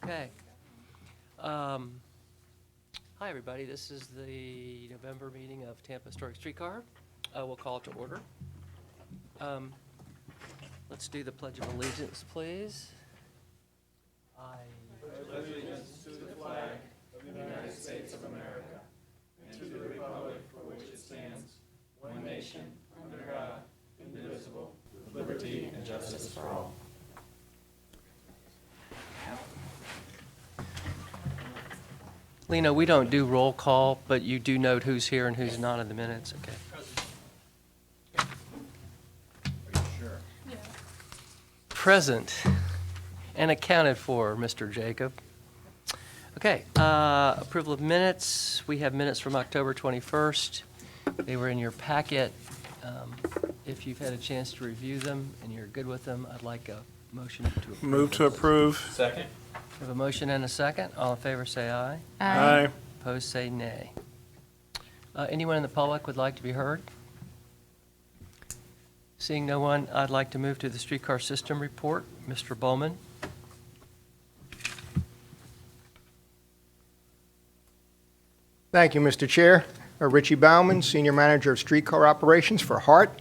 Okay. Hi, everybody. This is the November meeting of Tampa Historic Streetcar. We'll call it to order. Let's do the Pledge of Allegiance, please. I pledge allegiance to the flag of the United States of America and to the republic for which it stands, one nation, under God, indivisible, with liberty and justice for all. Lena, we don't do roll call, but you do note who's here and who's not in the minutes. Okay. Are you sure? Yeah. Present and accounted for, Mr. Jacob. Okay, approval of minutes. We have minutes from October 21st. They were in your packet. If you've had a chance to review them and you're good with them, I'd like a motion to approve. Move to approve. Second. We have a motion and a second. All in favor say aye. Aye. Opposed say nay. Anyone in the public would like to be heard? Seeing no one, I'd like to move to the streetcar system report. Mr. Bowman. Thank you, Mr. Chair. Richie Bauman, Senior Manager of Streetcar Operations for HART.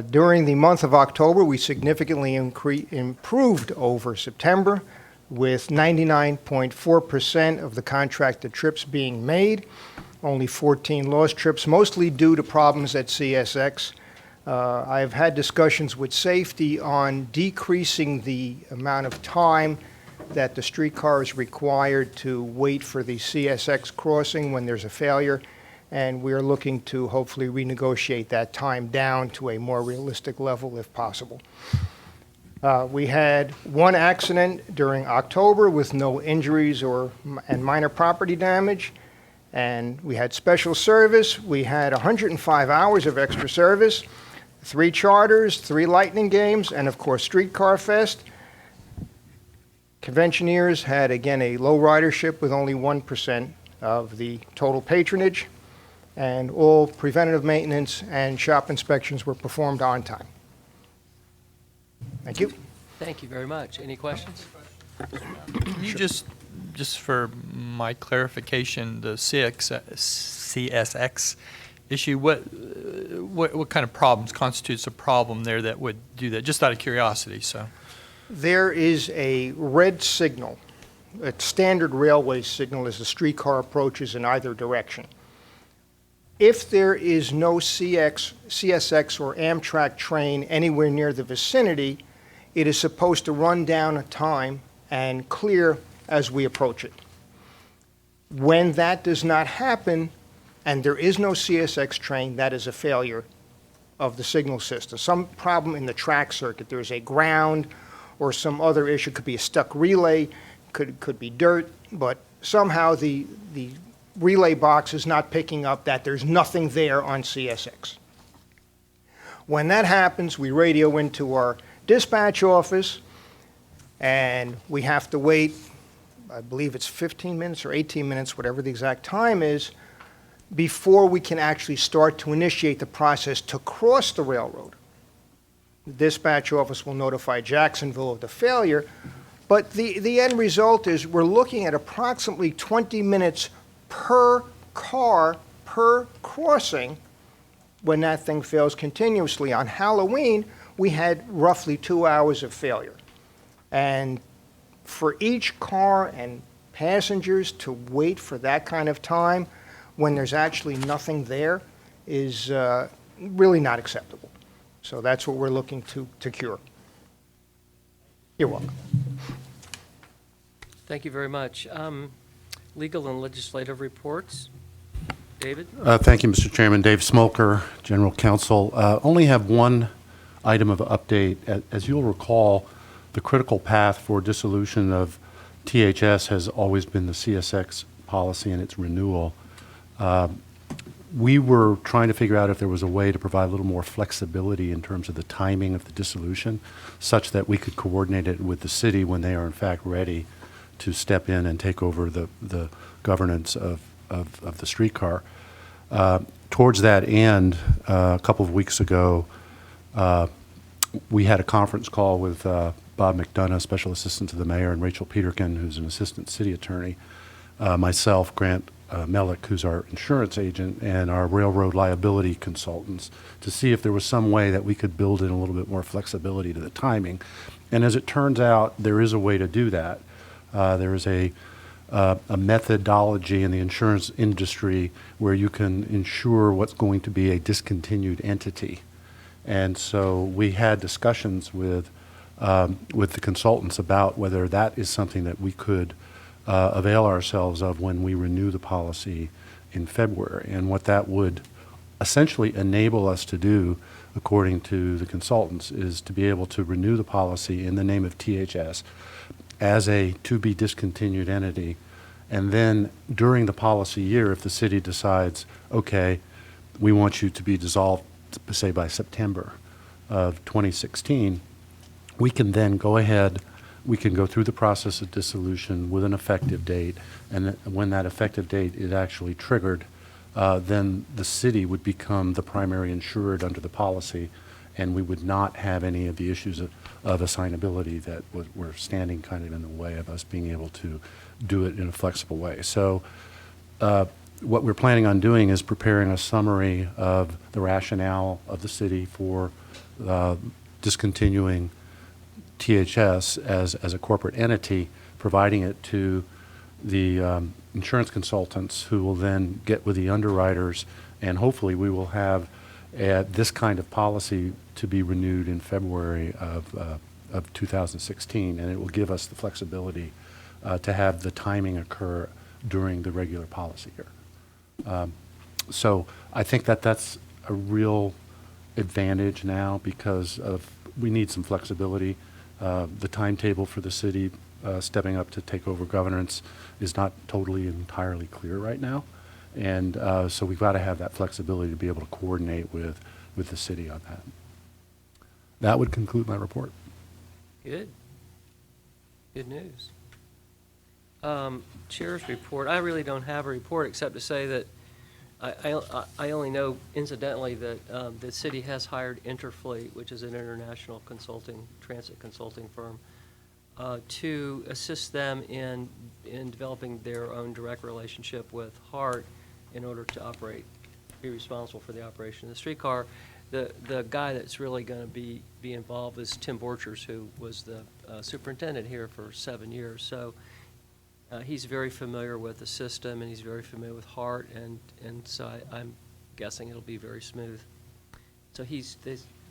During the month of October, we significantly improved over September, with 99.4% of the contracted trips being made, only 14 lost trips, mostly due to problems at CSX. I've had discussions with safety on decreasing the amount of time that the streetcar is required to wait for the CSX crossing when there's a failure, and we're looking to hopefully renegotiate that time down to a more realistic level if possible. We had one accident during October with no injuries and minor property damage, and we had special service. We had 105 hours of extra service, 3 charters, 3 lightning games, and of course Streetcar Fest. Conventioneers had, again, a low ridership with only 1% of the total patronage, and all preventative maintenance and shop inspections were performed on time. Thank you. Thank you very much. Any questions? You just for my clarification, the CSX issue, what kind of problems constitutes a problem there that would do that? Just out of curiosity, so. There is a red signal, a standard railway signal as the streetcar approaches in either direction. If there is no CSX or Amtrak train anywhere near the vicinity, it is supposed to run down a time and clear as we approach it. When that does not happen, and there is no CSX train, that is a failure of the signal system. Some problem in the track circuit. There's a ground or some other issue. Could be a stuck relay, could be dirt, but somehow the relay box is not picking up that there's nothing there on CSX. When that happens, we radio into our dispatch office, and we have to wait, I believe it's 15 minutes or 18 minutes, whatever the exact time is, before we can actually start to initiate the process to cross the railroad. The dispatch office will notify Jacksonville of the failure, but the end result is we're looking at approximately 20 minutes per car per crossing when that thing fails continuously. On Halloween, we had roughly 2 hours of failure. And for each car and passengers to wait for that kind of time when there's actually nothing there is really not acceptable. So that's what we're looking to cure. You're welcome. Thank you very much. Legal and legislative reports. David? Thank you, Mr. Chairman. Dave Smolker, General Counsel. Only have one item of update. As you'll recall, the critical path for dissolution of THS has always been the CSX policy and its renewal. We were trying to figure out if there was a way to provide a little more flexibility in terms of the timing of the dissolution, such that we could coordinate it with the city when they are in fact ready to step in and take over the governance of the streetcar. Towards that end, a couple of weeks ago, we had a conference call with Bob McDonough, Special Assistant to the Mayor, and Rachel Peterkin, who's an Assistant City Attorney, myself, Grant Mellick, who's our insurance agent, and our railroad liability consultants, to see if there was some way that we could build in a little bit more flexibility to the timing. And as it turns out, there is a way to do that. There is a methodology in the insurance industry where you can insure what's going to be a discontinued entity. And so we had discussions with the consultants about whether that is something that we could avail ourselves of when we renew the policy in February. And what that would essentially enable us to do, according to the consultants, is to be able to renew the policy in the name of THS as a to-be discontinued entity. And then during the policy year, if the city decides, okay, we want you to be dissolved, say by September of 2016, we can then go ahead, we can go through the process of dissolution with an effective date, and when that effective date is actually triggered, then the city would become the primary insured under the policy, and we would not have any of the issues of assignability that were standing kind of in the way of us being able to do it in a flexible way. So what we're planning on doing is preparing a summary of the rationale of the city for discontinuing THS as a corporate entity, providing it to the insurance consultants, who will then get with the underwriters, and hopefully we will have this kind of policy to be renewed in February of 2016, and it will give us the flexibility to have the timing occur during the regular policy year. So I think that that's a real advantage now, because we need some flexibility. The timetable for the city stepping up to take over governance is not totally entirely clear right now. And so we've got to have that flexibility to be able to coordinate with the city on that. That would conclude my report. Good. Good news. Chair's report. I really don't have a report except to say that I only know incidentally that the city has hired Interfleet, which is an international transit consulting firm, to assist them in developing their own direct relationship with HART in order to be responsible for the operation of the streetcar. The guy that's really going to be involved is Tim Borchers, who was the superintendent here for 7 years. So he's very familiar with the system, and he's very familiar with HART, and so I'm guessing it'll be very smooth. So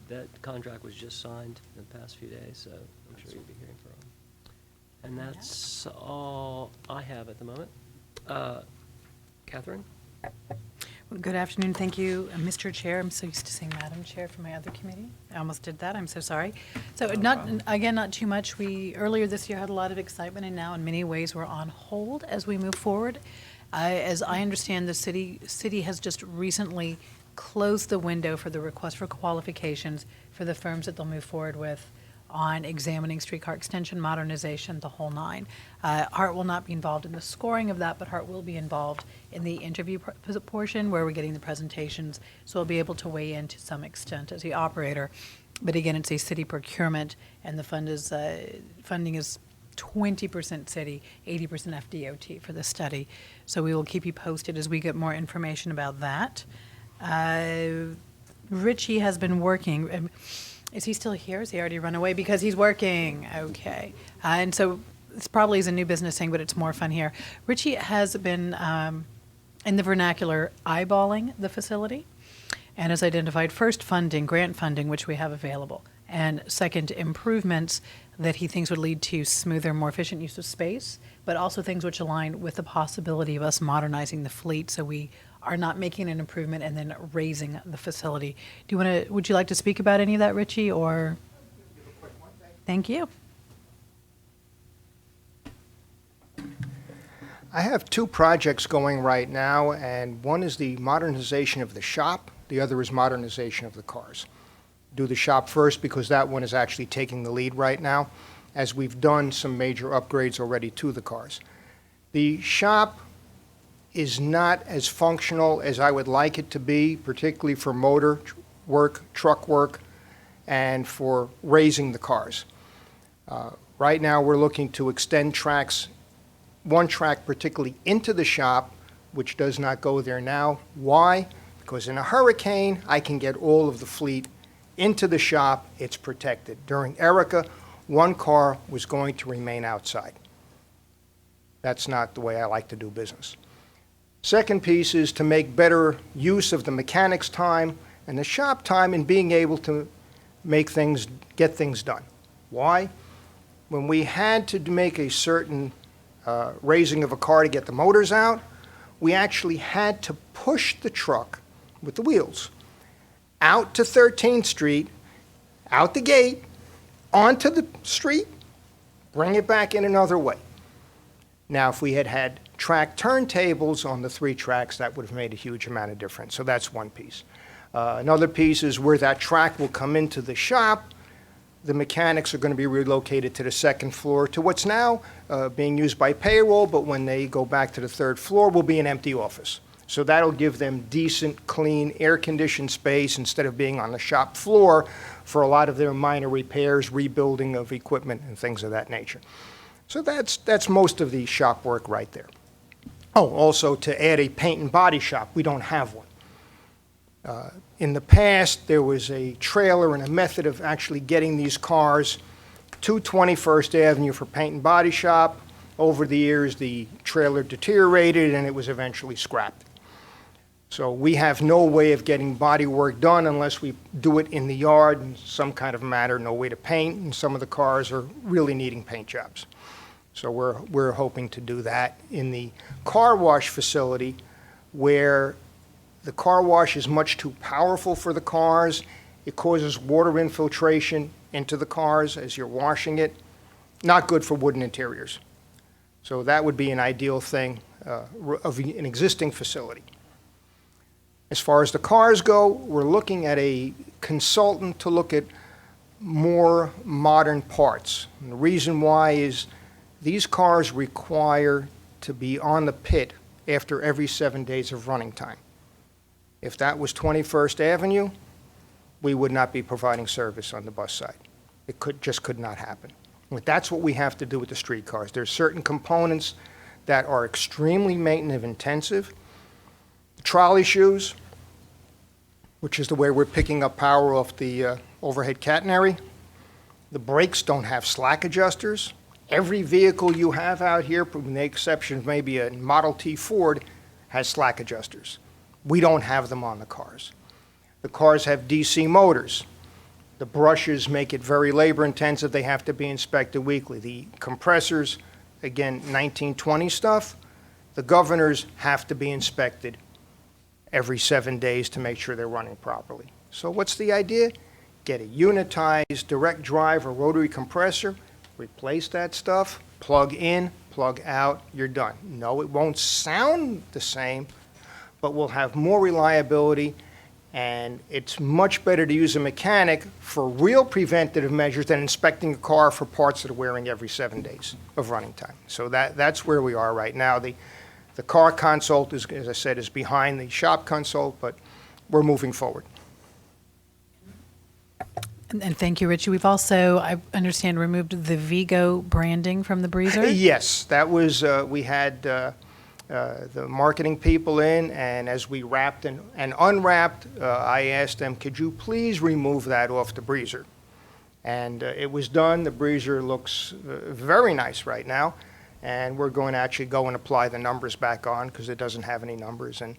that contract was just signed in the past few days, so I'm sure you'll be hearing from him. And that's all I have at the moment. Catherine? Well, good afternoon. Thank you, Mr. Chair. I'm so used to saying Madam Chair for my other committee. I almost did that. I'm so sorry. So not too much. We earlier this year had a lot of excitement, and now in many ways we're on hold as we move forward. As I understand, the city has just recently closed the window for the request for qualifications for the firms that they'll move forward with on examining streetcar extension, modernization, the whole nine. HART will not be involved in the scoring of that, but HART will be involved in the interview portion where we're getting the presentations, so we'll be able to weigh in to some extent as the operator. But again, it's a city procurement, and the funding is 20% city, 80% FDOT for the study. So we will keep you posted as we get more information about that. Richie has been working. Is he still here? Has he already run away? Because he's working. Okay. And so this probably is a new business thing, but it's more fun here. Richie has been, in the vernacular, eyeballing the facility and has identified first grant funding, which we have available, and second, improvements that he thinks would lead to smoother, more efficient use of space, but also things which align with the possibility of us modernizing the fleet so we are not making an improvement and then raising the facility. Would you like to speak about any of that, Richie, or? Thank you. I have two projects going right now, and one is the modernization of the shop. The other is modernization of the cars. Do the shop first because that one is actually taking the lead right now, as we've done some major upgrades already to the cars. The shop is not as functional as I would like it to be, particularly for motor work, truck work, and for raising the cars. Right now, we're looking to extend tracks, one track particularly into the shop, which does not go there now. Why? Because in a hurricane, I can get all of the fleet into the shop. It's protected. During Erica, one car was going to remain outside. That's not the way I like to do business. Second piece is to make better use of the mechanic's time and the shop time in being able to make things, get things done. Why? When we had to make a certain raising of a car to get the motors out, we actually had to push the truck with the wheels out to 13th Street, out the gate, onto the street, bring it back in another way. Now, if we had had track turntables on the 3 tracks, that would have made a huge amount of difference. So that's one piece. Another piece is where that track will come into the shop. The mechanics are going to be relocated to the 2nd floor to what's now being used by payroll, but when they go back to the 3rd floor, will be an empty office. So that'll give them decent, clean, air-conditioned space instead of being on the shop floor for a lot of their minor repairs, rebuilding of equipment, and things of that nature. So that's most of the shop work right there. Oh, also to add a paint and body shop. We don't have one. In the past, there was a trailer and a method of actually getting these cars to 21st Avenue for paint and body shop. Over the years, the trailer deteriorated and it was eventually scrapped. So we have no way of getting body work done unless we do it in the yard in some kind of manner, no way to paint, and some of the cars are really needing paint jobs. So we're hoping to do that in the car wash facility, where the car wash is much too powerful for the cars. It causes water infiltration into the cars as you're washing it. Not good for wooden interiors. So that would be an ideal thing of an existing facility. As far as the cars go, we're looking at a consultant to look at more modern parts. And the reason why is these cars require to be on the pit after every 7 days of running time. If that was 21st Avenue, we would not be providing service on the bus side. It just could not happen. But that's what we have to do with the streetcars. There's certain components that are extremely maintenance intensive. The trolley shoes, which is the way we're picking up power off the overhead catenary. The brakes don't have slack adjusters. Every vehicle you have out here, with the exception of maybe a Model T Ford, has slack adjusters. We don't have them on the cars. The cars have DC motors. The brushes make it very labor intensive. They have to be inspected weekly. The compressors, again, 1920 stuff. The governors have to be inspected every 7 days to make sure they're running properly. So what's the idea? Get a unitized direct drive or rotary compressor, replace that stuff, plug in, plug out, you're done. No, it won't sound the same, but we'll have more reliability, and it's much better to use a mechanic for real preventative measures than inspecting a car for parts that are wearing every 7 days of running time. So that's where we are right now. The car consult, is, as I said, is behind the shop consult, but we're moving forward. And thank you, Richie. We've also, I understand, removed the Vigo branding from the Breezer? Yes, that was, we had the marketing people in, and as we wrapped and unwrapped, I asked them, could you please remove that off the Breezer? And it was done. The Breezer looks very nice right now, and we're going to actually go and apply the numbers back on because it doesn't have any numbers, and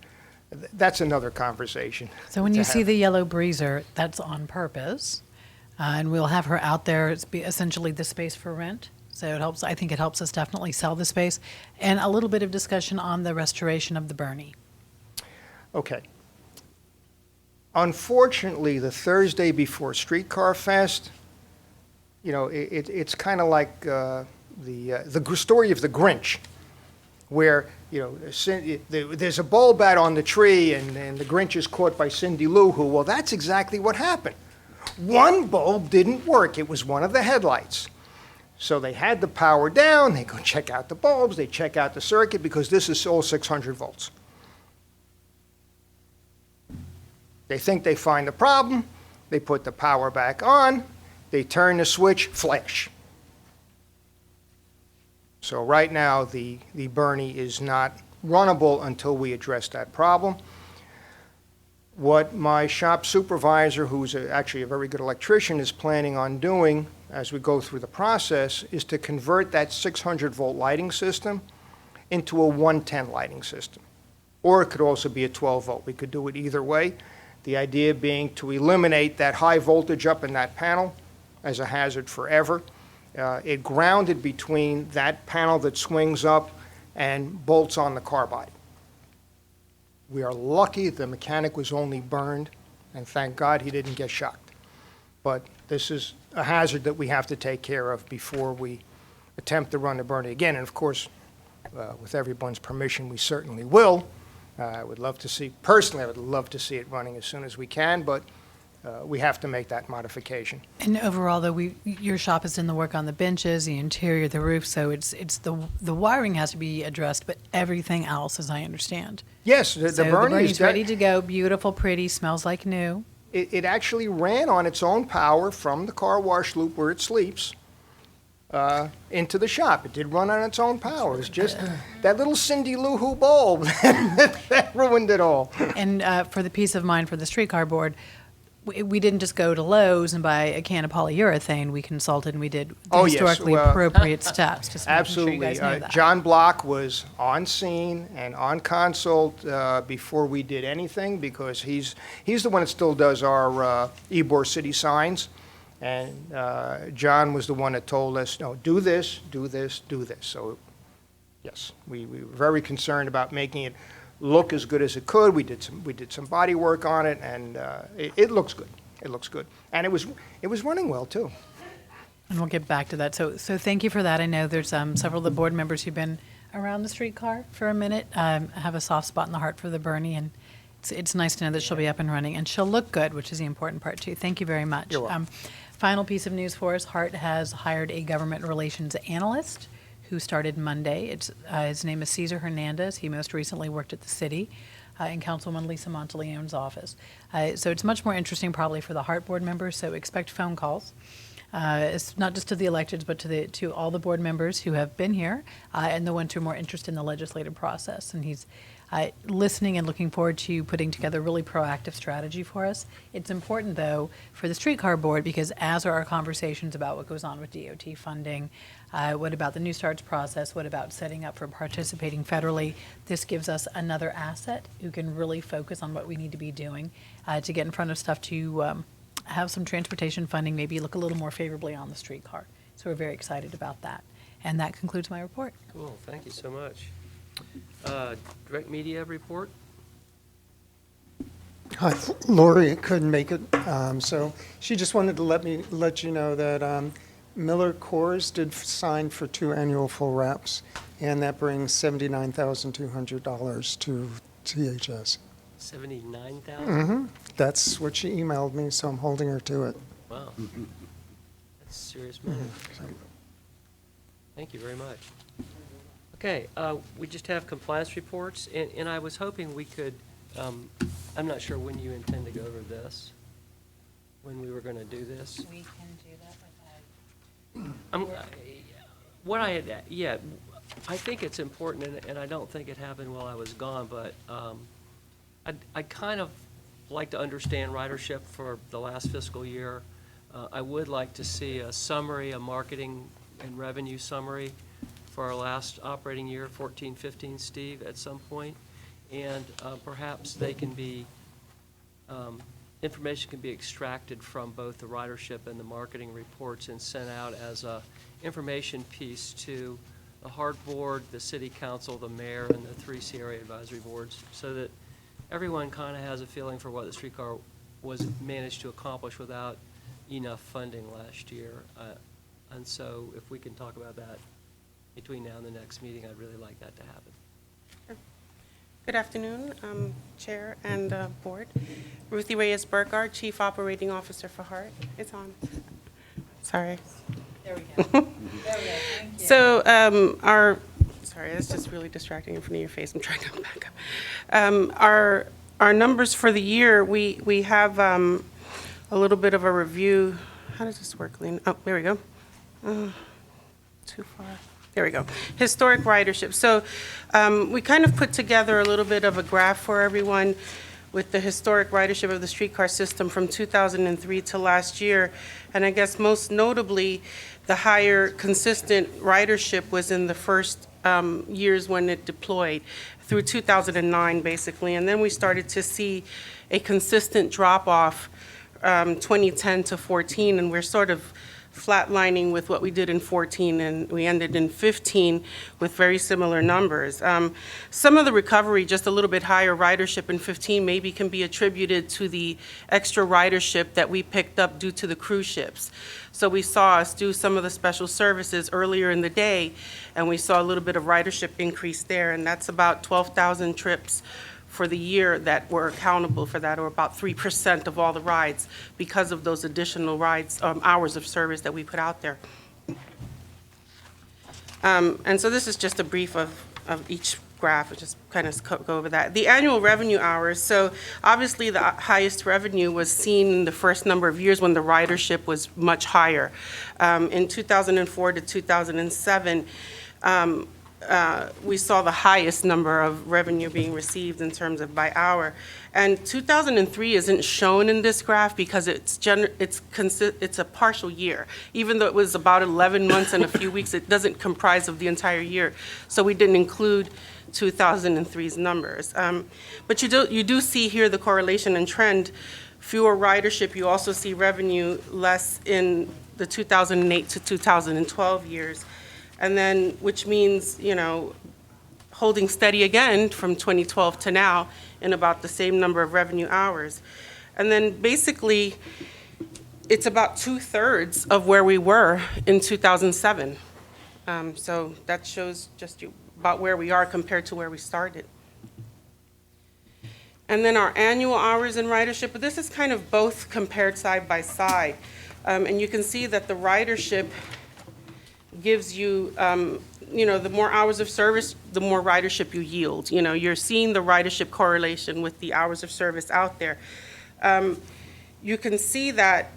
that's another conversation. So when to you see have. the yellow Breezer, that's on purpose, and we'll have her out there. It's essentially the space for rent. So it helps. I think it helps us definitely sell the space, and a little bit of discussion on the restoration of the Bernie. Okay. Unfortunately, the Thursday before Streetcar Fest, you know, it's kind of like the story of the Grinch, where, you know, there's a bulb out on the tree, and the Grinch is caught by Cindy Lou Who. Well, that's exactly what happened. One bulb didn't work. It was one of the headlights. So they had the power down. They go check out the bulbs. They check out the circuit because this is all 600 volts. They think they find the problem. They put the power back on. They turn the switch, flash. So right now, the Bernie is not runnable until we address that problem. What my shop supervisor, who's actually a very good electrician, is planning on doing as we go through the process is to convert that 600-volt lighting system into a 110 lighting system. Or it could also be a 12-volt. We could do it either way. The idea being to eliminate that high voltage up in that panel as a hazard forever. It grounded between that panel that swings up and bolts on the car body. We are lucky the mechanic was only burned, and thank God he didn't get shocked. But this is a hazard that we have to take care of before we attempt to run the Bernie again. And of course, with everyone's permission, we certainly will. I would love to see, personally, I would love to see it running as soon as we can, but we have to make that modification. And overall, though, your shop is in the work on the benches, the interior, the roof, so it's the wiring has to be addressed, but everything else, as I understand. Yes, the So Bernie Bernie's is ready to go, beautiful, pretty, smells like new. It actually ran on its own power from the car wash loop where it sleeps into the shop. It did run on its own power. It's just that little Cindy Lou Who bulb that ruined it all. And for the peace of mind for the streetcar board, we didn't just go to Lowe's and buy a can of polyurethane. We consulted and we did the Oh, yes, historically well, appropriate steps. Just making sure you Absolutely. guys know that. John Block was on scene and on consult before we did anything because he's the one that still does our Ybor City signs. And John was the one that told us, no, do this, do this, do this. So, yes, we were very concerned about making it look as good as it could. We did some body work on it, and it looks good. It looks good. And it was running well, too. And we'll get back to that. So thank you for that. I know there's several of the board members who've been around the streetcar for a minute, have a soft spot in the heart for the Bernie, and it's nice to know that she'll be up and running, and she'll look good, which is the important part, too. Thank you very much. You're welcome. Final piece of news for us, Hart has hired a government relations analyst who started Monday. His name is Cesar Hernandez. He most recently worked at the city in Councilwoman Lisa Monteleone's office. So it's much more interesting probably for the Hart board members, so expect phone calls. It's not just to the electeds, but to all the board members who have been here and the ones who are more interested in the legislative process. And he's listening and looking forward to putting together a really proactive strategy for us. It's important, though, for the streetcar board, because as are our conversations about what goes on with DOT funding, what about the New Starts process, what about setting up for participating federally, this gives us another asset who can really focus on what we need to be doing to get in front of stuff to have some transportation funding, maybe look a little more favorably on the streetcar. So we're very excited about that. And that concludes my report. Cool, thank you so much. Direct media report? Hi, Lori couldn't make it, so she just wanted to let you know that Miller Coors did sign for 2 annual full wraps, and that brings $79,200 to THS. 79,000? That's what she emailed me, so I'm holding her to it. Wow. That's serious money. Thank you very much. Okay, we just have compliance reports, and I was hoping we could, I'm not sure when you intend to go over this, when we were going to do this. We can do that I think it's important, and I don't think it happened while I was gone, but I'd kind of like to understand ridership for the last fiscal year. I would like to see a summary, a marketing and revenue summary for our last operating year, 14-15, Steve, at some point. And perhaps they can be, information can be extracted from both the ridership and the marketing reports and sent out as a information piece to the Hart Board, the City Council, the Mayor, and the 3 CRA advisory boards, so that everyone kind of has a feeling for what the streetcar was managed to accomplish without enough funding last year. And so if we can talk about that between now and the next meeting, I'd really like that to happen. Good afternoon, Chair and Board. Ruthie Reyes-Burkhardt, Chief Operating Officer for Hart. It's on. Sorry. There we go. There we go. Thank you. So sorry, that's just really distracting in front of your face. I'm trying to back up. Our numbers for the year, we have a little bit of a review. How does this work, Lean? Oh, there we go. Too far. There we go. Historic ridership. So we kind of put together a little bit of a graph for everyone with the historic ridership of the streetcar system from 2003 to last year. And I guess most notably, the higher consistent ridership was in the first years when it deployed, through 2009, basically. And then we started to see a consistent drop-off 2010 to 14, and we're sort of flatlining with what we did in 14, and we ended in 15 with very similar numbers. Some of the recovery, just a little bit higher ridership in 15, maybe can be attributed to the extra ridership that we picked up due to the cruise ships. So we saw us do some of the special services earlier in the day, and we saw a little bit of ridership increase there, and that's about 12,000 trips for the year that were accountable for that, or about 3% of all the rides, because of those additional rides, hours of service that we put out there. And so this is just a brief of each graph. I'll just kind of go over that. The annual revenue hours, so obviously the highest revenue was seen in the first number of years when the ridership was much higher. In 2004 to 2007, we saw the highest number of revenue being received in terms of by hour. And 2003 isn't shown in this graph because it's a partial year. Even though it was about 11 months and a few weeks, it doesn't comprise of the entire year. So we didn't include 2003's numbers. But you do see here the correlation and trend. Fewer ridership, you also see revenue less in the 2008 to 2012 years. And then, which means, you know, holding steady again from 2012 to now in about the same number of revenue hours. And then basically, it's about 2/3 of where we were in 2007. So that shows just about where we are compared to where we started. And then our annual hours in ridership, but this is kind of both compared side by side. And you can see that the ridership gives you, you know, the more hours of service, the more ridership you yield. You know, you're seeing the ridership correlation with the hours of service out there. You can see that,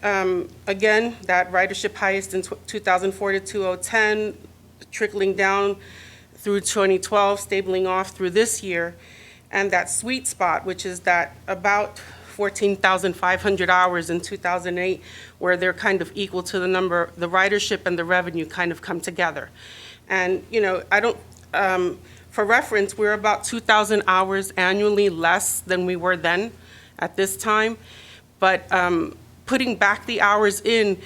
again, that ridership highest in 2004 to 2010, trickling down through 2012, stabling off through this year, and that sweet spot, which is that about 14,500 hours in 2008, where they're kind of equal to the number, the ridership and the revenue kind of come together. And, you know, for reference, we're about 2,000 hours annually less than we were then at this time. But putting back the hours in,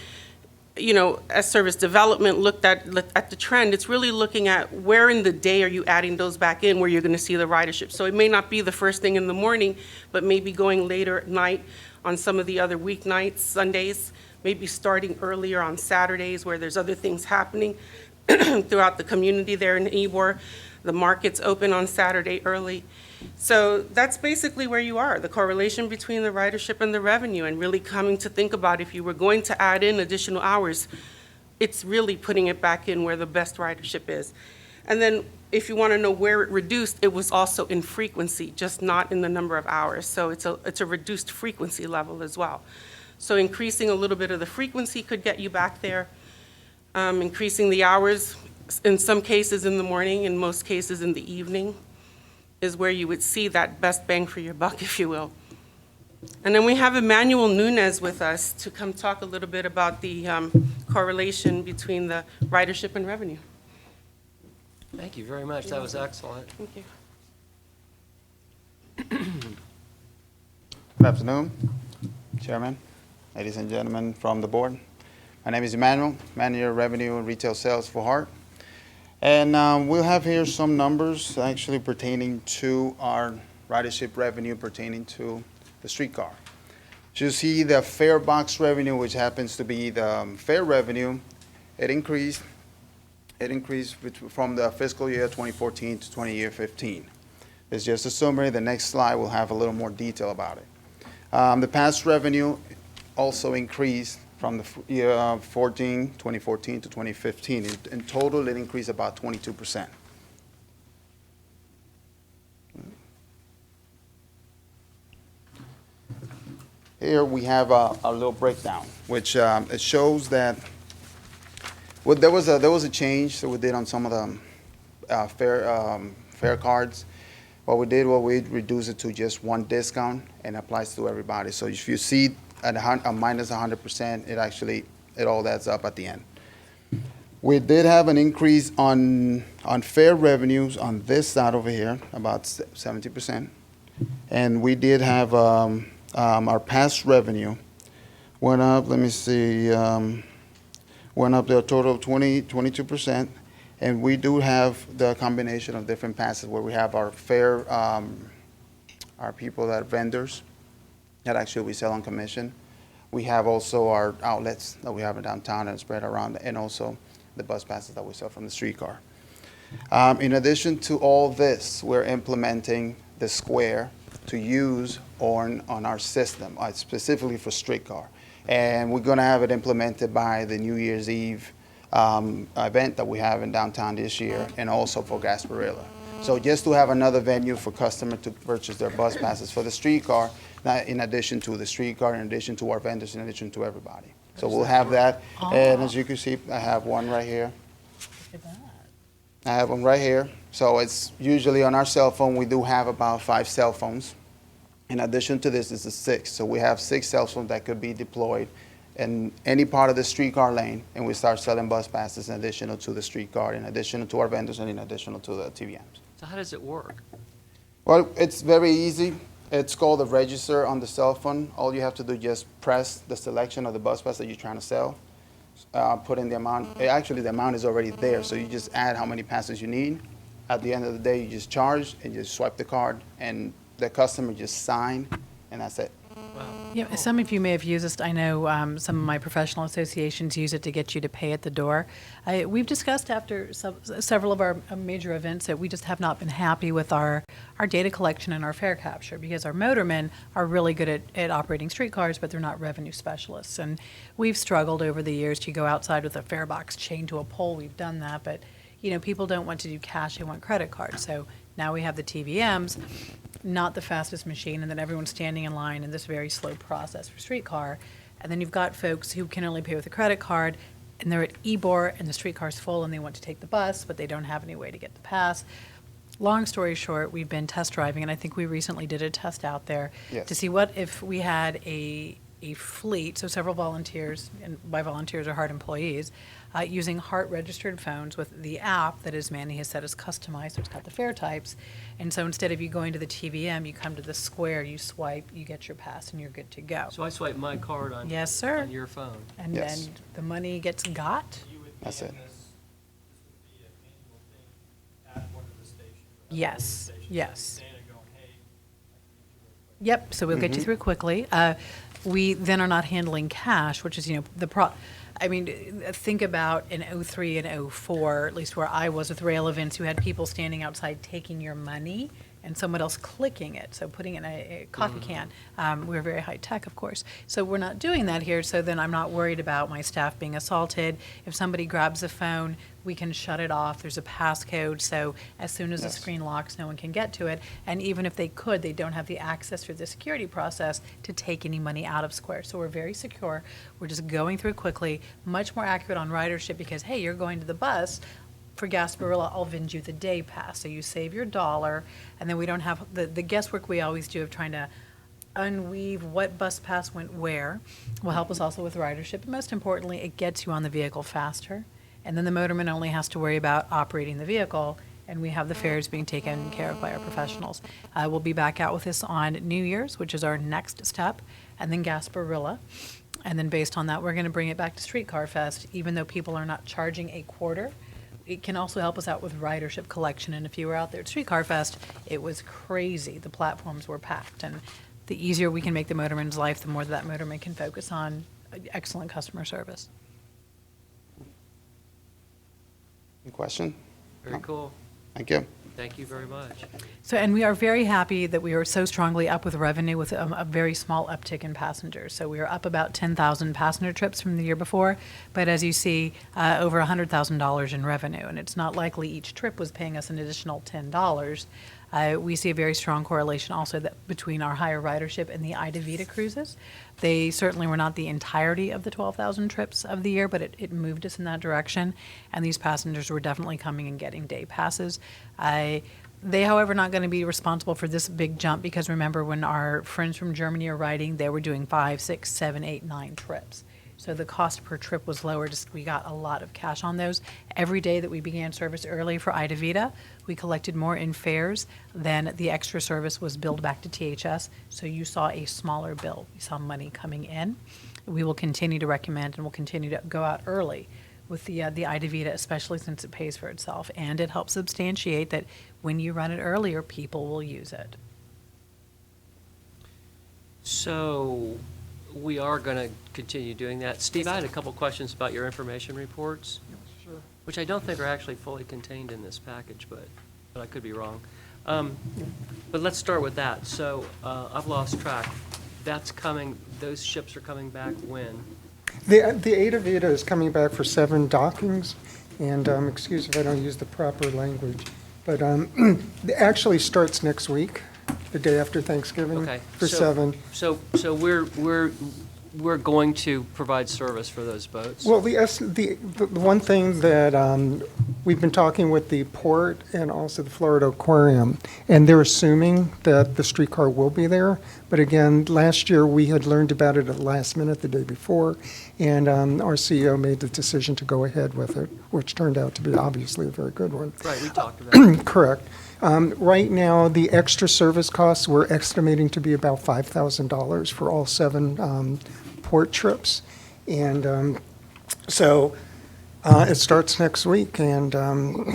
you know, as service development looked at the trend, it's really looking at where in the day are you adding those back in where you're going to see the ridership. So it may not be the first thing in the morning, but maybe going later at night on some of the other weeknights, Sundays, maybe starting earlier on Saturdays where there's other things happening throughout the community there in Ybor. The market's open on Saturday early. So that's basically where you are, the correlation between the ridership and the revenue, and really coming to think about if you were going to add in additional hours, it's really putting it back in where the best ridership is. And then if you want to know where it reduced, it was also in frequency, just not in the number of hours. So it's a reduced frequency level as well. So increasing a little bit of the frequency could get you back there. Increasing the hours, in some cases in the morning, in most cases in the evening, is where you would see that best bang for your buck, if you will. And then we have Emmanuel Nunez with us to come talk a little bit about the correlation between the ridership and revenue. Thank you very much. That was excellent. Thank you. Good afternoon, Chairman, ladies and gentlemen from the board. My name is Emmanuel, Manager of Revenue and Retail Sales for HART. And we'll have here some numbers actually pertaining to our ridership revenue pertaining to the streetcar. You see the fare box revenue, which happens to be the fare revenue, it increased from the fiscal year 2014 to 2015. It's just a summary. The next slide will have a little more detail about it. The past revenue also increased from the year 2014 to 2015. In total, it increased about 22%. Here we have a little breakdown, which it shows that Well, there was a change that we did on some of the fare cards. What we did, we reduced it to just one discount and applies to everybody. So if you see at a minus 100%, it all adds up at the end. We did have an increase on fare revenues on this side over here, about 70%. And we did have our pass revenue went up, let me see, went up to a total of 22%. And we do have the combination of different passes where we have our fare, our people that are vendors that actually we sell on commission. We have also our outlets that we have in downtown and spread around, and also the bus passes that we sell from the streetcar. In addition to all this, we're implementing the Square to use on our system, specifically for streetcar. And we're going to have it implemented by the New Year's Eve event that we have in downtown this year, and also for Gasparilla. So just to have another venue for customers to purchase their bus passes for the streetcar, in addition to the streetcar, in addition to our vendors, in addition to everybody. So we'll have that. And as you can see, I have one right here. Look at that. I have one right here. So it's usually on our cell phone, we do have about 5 cell phones. In addition to this, it's a 6. So we have 6 cell phones that could be deployed in any part of the streetcar lane, and we start selling bus passes in addition to the streetcar, in addition to our vendors, and in addition to the TVMs. So how does it work? Well, it's very easy. It's called the register on the cell phone. All you have to do is just press the selection of the bus pass that you're trying to sell, put in the amount. Actually, the amount is already there, so you just add how many passes you need. At the end of the day, you just charge and just swipe the card, and the customer just sign, and that's it. Yeah, some of you may have used this. I know some of my professional associations use it to get you to pay at the door. We've discussed after several of our major events that we just have not been happy with our data collection and our fare capture, because our motormen are really good at operating streetcars, but they're not revenue specialists. And we've struggled over the years to go outside with a fare box chained to a pole. We've done that, but people don't want to do cash, they want credit cards. So now we have the TVMs, not the fastest machine, and then everyone's standing in line in this very slow process for streetcar. And then you've got folks who can only pay with a credit card, and they're at Ebor, and the streetcar's full, and they want to take the bus, but they don't have any way to get the pass. Long story short, we've been test driving, and I think we recently did a test out there Yes. to see what if we had a fleet, so several volunteers, and by volunteers are Hart employees, using Hart registered phones with the app that, as Manny has said, is customized, so it's got the fare types. And so instead of you going to the TVM, you come to the Square, you swipe, you get your pass, and you're good to go. So I swipe my card on Yes, sir. on your phone. And Yes. then the money gets got. That's it. Yes, yes. Yep, so we'll get you through quickly. We then are not handling cash, which is, think about in '03 and '04, at least where I was with rail events, you had people standing outside taking your money and someone else clicking it, so putting in a coffee can. We're very high tech, of course. So we're not doing that here, so then I'm not worried about my staff being assaulted. If somebody grabs a phone, we can shut it off. There's a passcode, so as soon as the Yes. screen locks, no one can get to it. And even if they could, they don't have the access through the security process to take any money out of Square. So we're very secure. We're just going through quickly, much more accurate on ridership because, hey, you're going to the bus. For Gasparilla, I'll vend you the day pass. So you save your $1, and then we don't have the guesswork we always do of trying to unweave what bus pass went where. Will help us also with ridership. But most importantly, it gets you on the vehicle faster. And then the motorman only has to worry about operating the vehicle, and we have the fares being taken care of by our professionals. We'll be back out with this on New Year's, which is our next step, and then Gasparilla. And then based on that, we're going to bring it back to Streetcar Fest, even though people are not charging a quarter. It can also help us out with ridership collection. And if you were out there at Streetcar Fest, it was crazy. The platforms were packed. And the easier we can make the motorman's life, the more that motorman can focus on excellent customer service. Any question? Very No. cool. Thank you. Thank you very much. So, and we are very happy that we are so strongly up with revenue with a very small uptick in passengers. So we are up about 10,000 passenger trips from the year before, but as you see, over $100,000 in revenue. And it's not likely each trip was paying us an additional $10. We see a very strong correlation also that between our higher ridership and the Ida Vita cruises. They certainly were not the entirety of the 12,000 trips of the year, but it moved us in that direction, and these passengers were definitely coming and getting day passes. They, however, not going to be responsible for this big jump because remember when our friends from Germany are riding, they were doing 5, 6, 7, 8, 9 trips. So the cost per trip was lower, just we got a lot of cash on those. Every day that we began service early for Ida Vita, we collected more in fares than the extra service was billed back to THS, so you saw a smaller bill. You saw money coming in. We will continue to recommend and we'll continue to go out early with the Ida Vita, especially since it pays for itself, and it helps substantiate that when you run it earlier, people will use it. So we are going to continue doing that. Steve, I had a couple questions about your information reports, which I don't think are actually fully contained in this package, but I could be wrong. But let's start with that. So I've lost track. That's coming, those ships are coming back when? The Ada Vita is coming back for 7 dockings, and excuse if I don't use the proper language, but it actually starts next week, the day after Thanksgiving, Okay. for 7. So we're going to provide service for those boats? Well, the one thing that we've been talking with the port and also the Florida Aquarium, and they're assuming that the streetcar will be there. But again, last year we had learned about it at the last minute the day before, and our CEO made the decision to go ahead with it, which turned out to be obviously a very good one. Right, we talked about it. Correct. Right now, the extra service costs we're estimating to be about $5,000 for all 7 port trips. And so it starts next week, and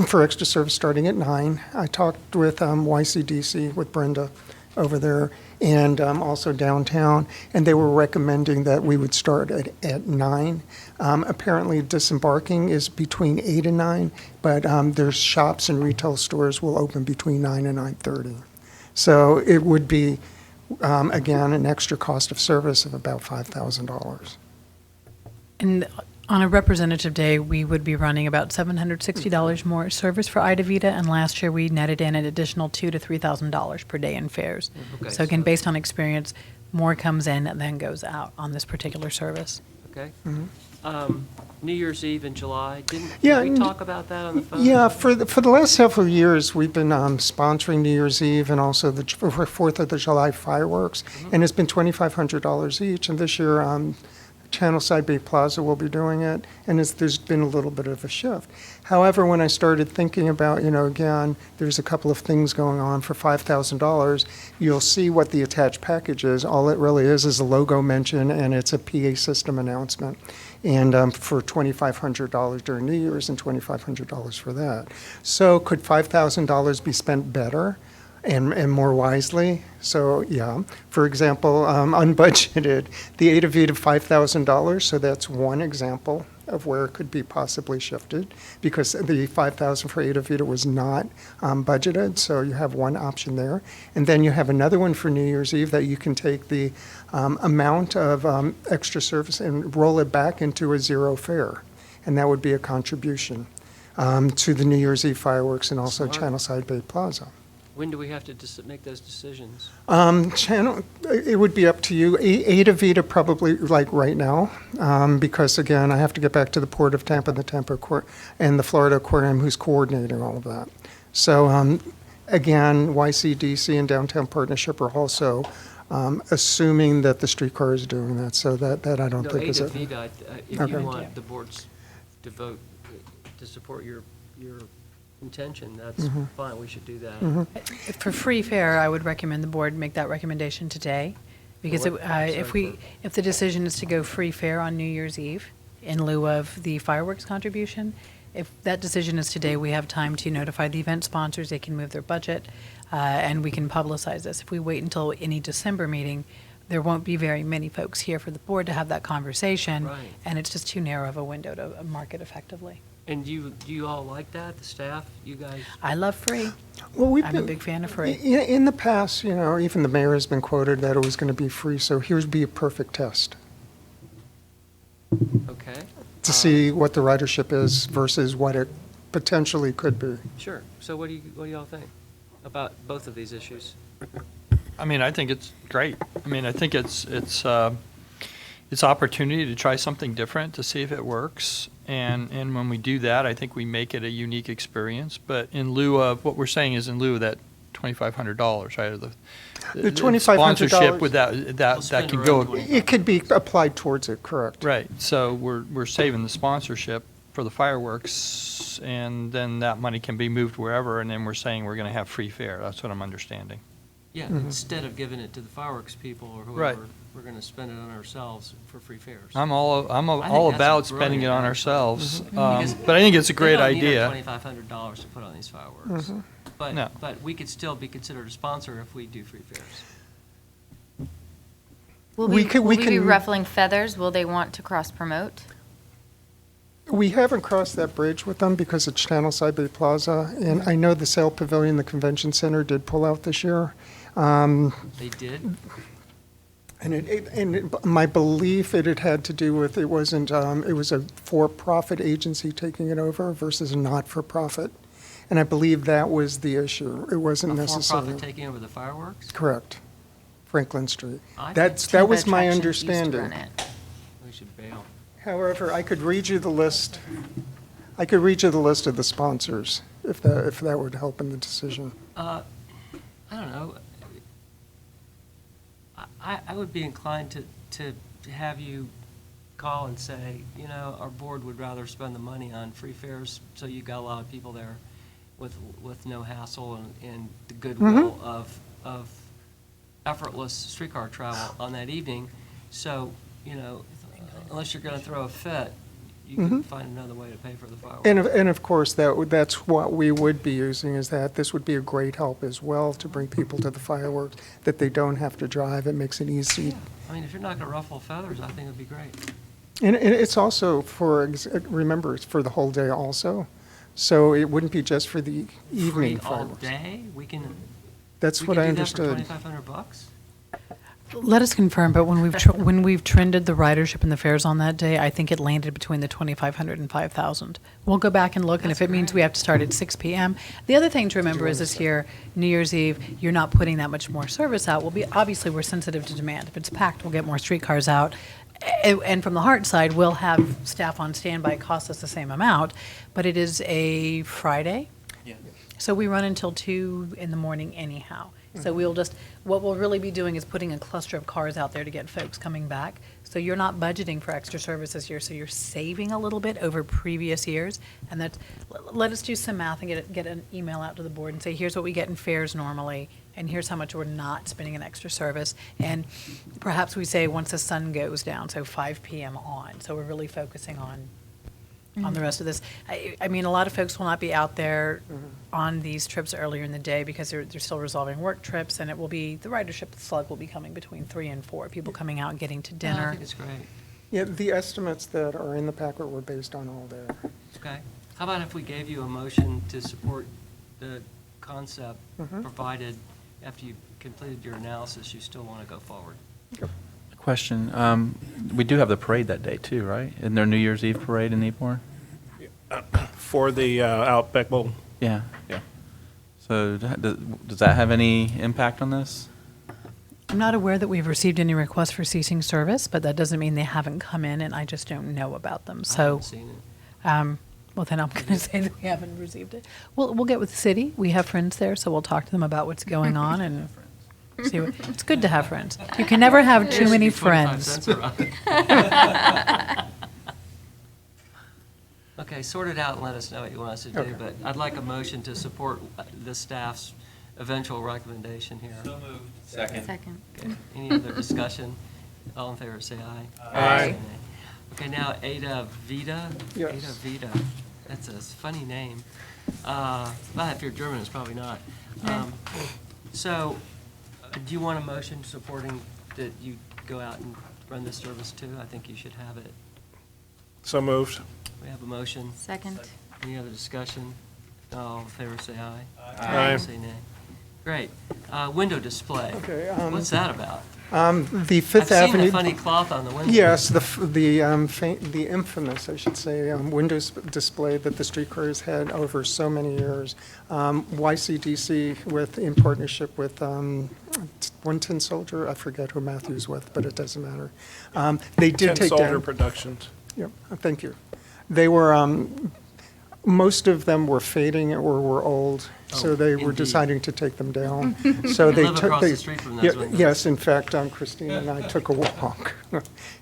for extra service starting at 9. I talked with YCDC, with Brenda over there, and also downtown, and they were recommending that we would start at 9. Apparently disembarking is between 8 and 9, but there's shops and retail stores will open between 9 and 9:30. So it would be, again, an extra cost of service of about $5,000. And on a representative day, we would be running about $760 more service for Ida Vita, and last year we netted in an additional $2,000 to $3,000 per day in fares. Okay, So again, so- based on experience, more comes in than goes out on this particular service. Okay. New Year's Eve in July, did Yeah, we talk about that on the phone? Yeah, for the last several years, we've been sponsoring New Year's Eve and also the 4th of July fireworks, and it's been $2,500 each. And this year, Channelside Bay Plaza will be doing it, and there's been a little bit of a shift. However, when I started thinking about, again, there's a couple of things going on for $5,000, you'll see what the attached package is. All it really is a logo mention, and it's a PA system announcement. And for $2,500 during New Year's and $2,500 for that. So could $5,000 be spent better and more wisely? So, yeah. For example, unbudgeted, the Ada Vita $5,000, so that's one example of where it could be possibly shifted, because the $5,000 for Ada Vita was not budgeted, so you have one option there. And then you have another one for New Year's Eve that you can take the amount of extra service and roll it back into a 0 fare, and that would be a contribution to the New Year's Eve fireworks and also Smart. Channelside Bay Plaza. When do we have to make those decisions? It would be up to you. Ada Vita probably like right now, because again, I have to get back to the Port of Tampa, the Tampa and the Florida Aquarium, who's coordinating all of that. So again, YCDC and Downtown Partnership are also assuming that the streetcar is doing that. So that I don't No, think is Ada it. Vita, if Okay. you want the boards to vote to support your intention, that's fine, we should do that. For free fare, I would recommend the board make that recommendation today, because For what? Sorry, if the decision is to go free fare on New Year's Eve in lieu of the fireworks contribution, if that decision is today, we have time to notify the event sponsors, they can move their budget, and we can publicize this. If we wait until any December meeting, there won't be very many folks here for the board to have that conversation, Right. and it's just too narrow of a window to market effectively. And do you all like that, the staff, you guys? I love free. Well, I'm a big fan of free. In the past, even the mayor has been quoted that it was going to be free, so here's be a perfect test Okay. to see what the ridership is versus what it potentially could be. Sure. So what do y'all think? about both of these issues? I mean, I think it's great. I mean, I think it's opportunity to try something different to see if it works. And when we do that, I think we make it a unique experience. But in lieu of, what we're saying is in lieu of that $2,500, right? Or the $2,500 sponsorship with that We'll spend can around go. 25. It could be applied towards it, correct? Right, so we're saving the sponsorship for the fireworks, and then that money can be moved wherever, and then we're saying we're gonna have free fare. That's what I'm understanding. Yeah, instead of giving it to the fireworks people or Right. whoever, we're going to spend it on ourselves for free fares. I'm all that's a about spending it brilliant on idea. ourselves, Because but I think it's a great They idea. don't need our $2,500 to put on these fireworks. No. But we could still be considered a sponsor if we do free fares. Will We we, can- will we we be can- ruffling feathers? Will they want to cross-promote? We haven't crossed that bridge with them because it's Channel Side Bay Plaza, and I know the Sail Pavilion, the Convention Center did pull out this year. They did? And my belief, it had to do with, it was a for-profit agency taking it over versus a not-for-profit. And I believe that was the issue. It wasn't A necessarily. for-profit taking over the fireworks? Correct. Franklin Street. I That Tampa was my Attractions used to understanding. run it. We should bail. However, I could read you the list. I could read you the list of the sponsors, if that would help in the decision. I don't know. I would be inclined to have you call and say, you know, our board would rather spend the money on free fares, so you got a lot of people there with no hassle and the goodwill of effortless streetcar travel on that evening. So, you know, unless you're going to throw a fit, you can find another way to pay for the fireworks. And of course, that's what we would be using, is that this would be a great help as well to bring people to the fireworks, that they don't have to drive. It makes it easy. I mean, if you're not going to ruffle feathers, I think it'd be great. And it's also remember, it's for the whole day also. So it wouldn't be just for the evening Free all fireworks. day? We can. That's what I understood. We can do that for $2,500? Let us confirm, but when we've trended the ridership and the fares on that day, I think it landed between the 2,500 and 5,000. We'll go back and look, and if it means we have to start at 6 p.m. The other thing to remember is this year, New Year's Eve, you're not putting that much more service out. Obviously, we're sensitive to demand. If it's packed, we'll get more streetcars out. And from the Hart side, we'll have staff on standby. It costs us the same amount, but it is a Friday. Yeah. So we run until 2 in the morning anyhow. So what we'll really be doing is putting a cluster of cars out there to get folks coming back. So you're not budgeting for extra service this year, so you're saving a little bit over previous years. And let us do some math and get an email out to the board and say, here's what we get in fares normally, and here's how much we're not spending in extra service. And perhaps we say once the sun goes down, so 5 p.m. on. So we're really focusing on the rest of this. I mean, a lot of folks will not be out there on these trips earlier in the day because they're still resolving work trips, and it will be, the ridership slug will be coming between 3 and 4, people coming out and getting to No, I dinner. think it's great. Yeah, the estimates that are in the packet were based on all there. Okay. How about if we gave you a motion to support the concept, provided after you completed your analysis, you still want to go forward? Question, we do have the parade that day too, right? Isn't there a New Year's Eve parade in Newport? For the Outback Bowl. Yeah. Yeah. So does that have any impact on this? I'm not aware that we've received any requests for ceasing service, but that doesn't mean they haven't come in, and I just don't know about them. I So, haven't seen it. well, then I'm going to say that we haven't received it. We'll get with the city. We have friends there, so we'll talk to them about what's going on and see what, it's good to have friends. You can never have too many friends. Okay, sort it out and let us know what you want us to do, but I'd like a motion to support the staff's eventual recommendation here. Second. Okay, any other discussion? All in favor, say aye. Aye. Say nay. Okay, now Ada Vida? Yes. Ada Vida, that's a funny name. Well, if you're German, it's probably not. So, do you want a motion supporting that you go out and run this service too? I think you should have it. So moved. We have a motion. Second. Any other discussion? All in favor, say aye. Aye. Say nay. Great. Window display. Okay, What's that about? The I've Fifth seen Avenue. the funny cloth on the window. Yes, the infamous, I should say, windows display that the streetcar has had over so many years. YCDC in partnership with One Tin Soldier, I forget who Matthew's with, but it doesn't matter. They did Tin take Soldier down. Productions. Yep, thank you. They were, most of them were fading or were old, so Oh, they were indeed. deciding to take them down. So they live took. across they- the street from those yeah, windows. Yes, in fact, Christine and I took a walk,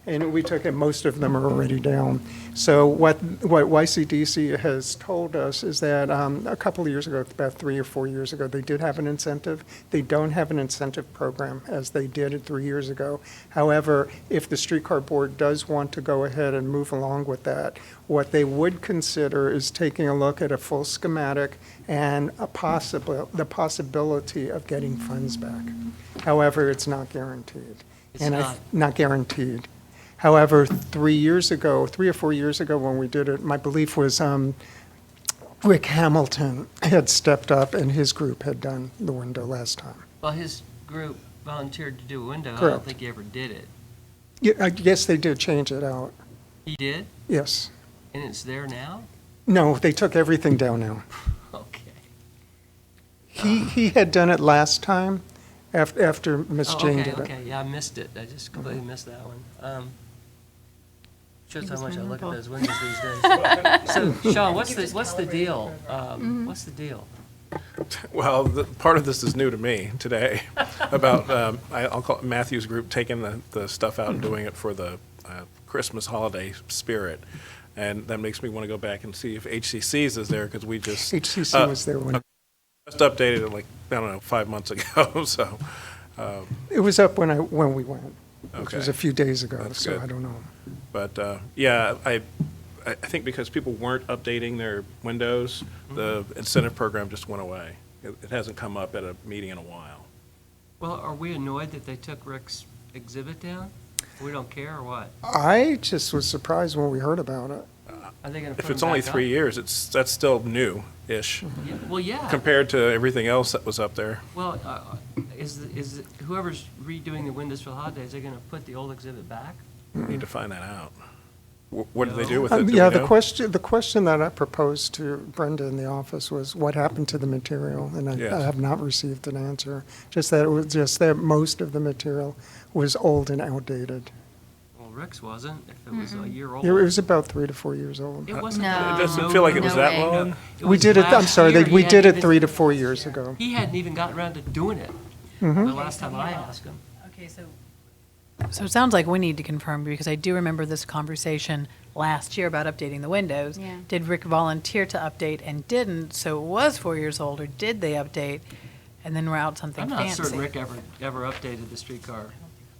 and we took it, most of them are already down. So what YCDC has told us is that a couple of years ago, about 3 or 4 years ago, they did have an incentive. They don't have an incentive program as they did 3 years ago. However, if the streetcar board does want to go ahead and move along with that, what they would consider is taking a look at a full schematic and the possibility of getting funds back. However, it's not guaranteed. It's And not. not guaranteed. However, 3 or 4 years ago when we did it, my belief was Rick Hamilton had stepped up and his group had done the window last time. Well, his group volunteered to do a window. I don't Correct. think he ever did it. Yeah, I guess they did change it out, He did? yes. And it's there now? No, they took everything down now. Okay. He had done it last time after Miss Oh, Jane okay, did it. okay, yeah, I missed it. I just completely missed that one. Shows It how was much I look at memorable. those windows these days. So, Sean, what's the deal? What's the deal? Well, part of this is new to me today, about, I'll call it Matthew's group taking the stuff out and doing it for the Christmas holiday spirit. And that makes me want to go back and see if HCC's is there, because we just. HCC was there when, Just updated it like, I don't know, 5 months ago, so. it was up when we went, which was Okay. a few days ago, That's so good. I don't know. But, yeah, I think because people weren't updating their windows, the incentive program just went away. It hasn't come up at a meeting in a while. Well, are we annoyed that they took Rick's exhibit down? We don't care or what? I just was surprised when we heard about it. Are they gonna put If it's them only back 3 up? years, that's still new-ish Yeah, well, yeah. compared to everything else that was up there. Well, is whoever's redoing the windows for the holidays, they're gonna put the old exhibit back? We need to find that out. What did they do with it? Do Yeah, we the know? question that I proposed to Brenda in the office was, what happened to the material? And I Yes. have not received an answer. Just that most of the material was old and outdated. Well, Rick's wasn't, if it was a year old. It was about 3 to 4 years old. It wasn't. No. that- It doesn't feel like it was No that way. long. It We was did it, I'm last sorry, year. we He did it hadn't 3 to even- 4 years ago. He hadn't even gotten around to doing it. Mm-hmm. The last time I asked him. Okay, so it sounds like we need to confirm, because I do remember this conversation last year about updating the windows. Yeah. Did Rick volunteer to update and didn't, so it was 4 years old, or did they update and then route something I'm fancy? not certain Rick ever updated the streetcar.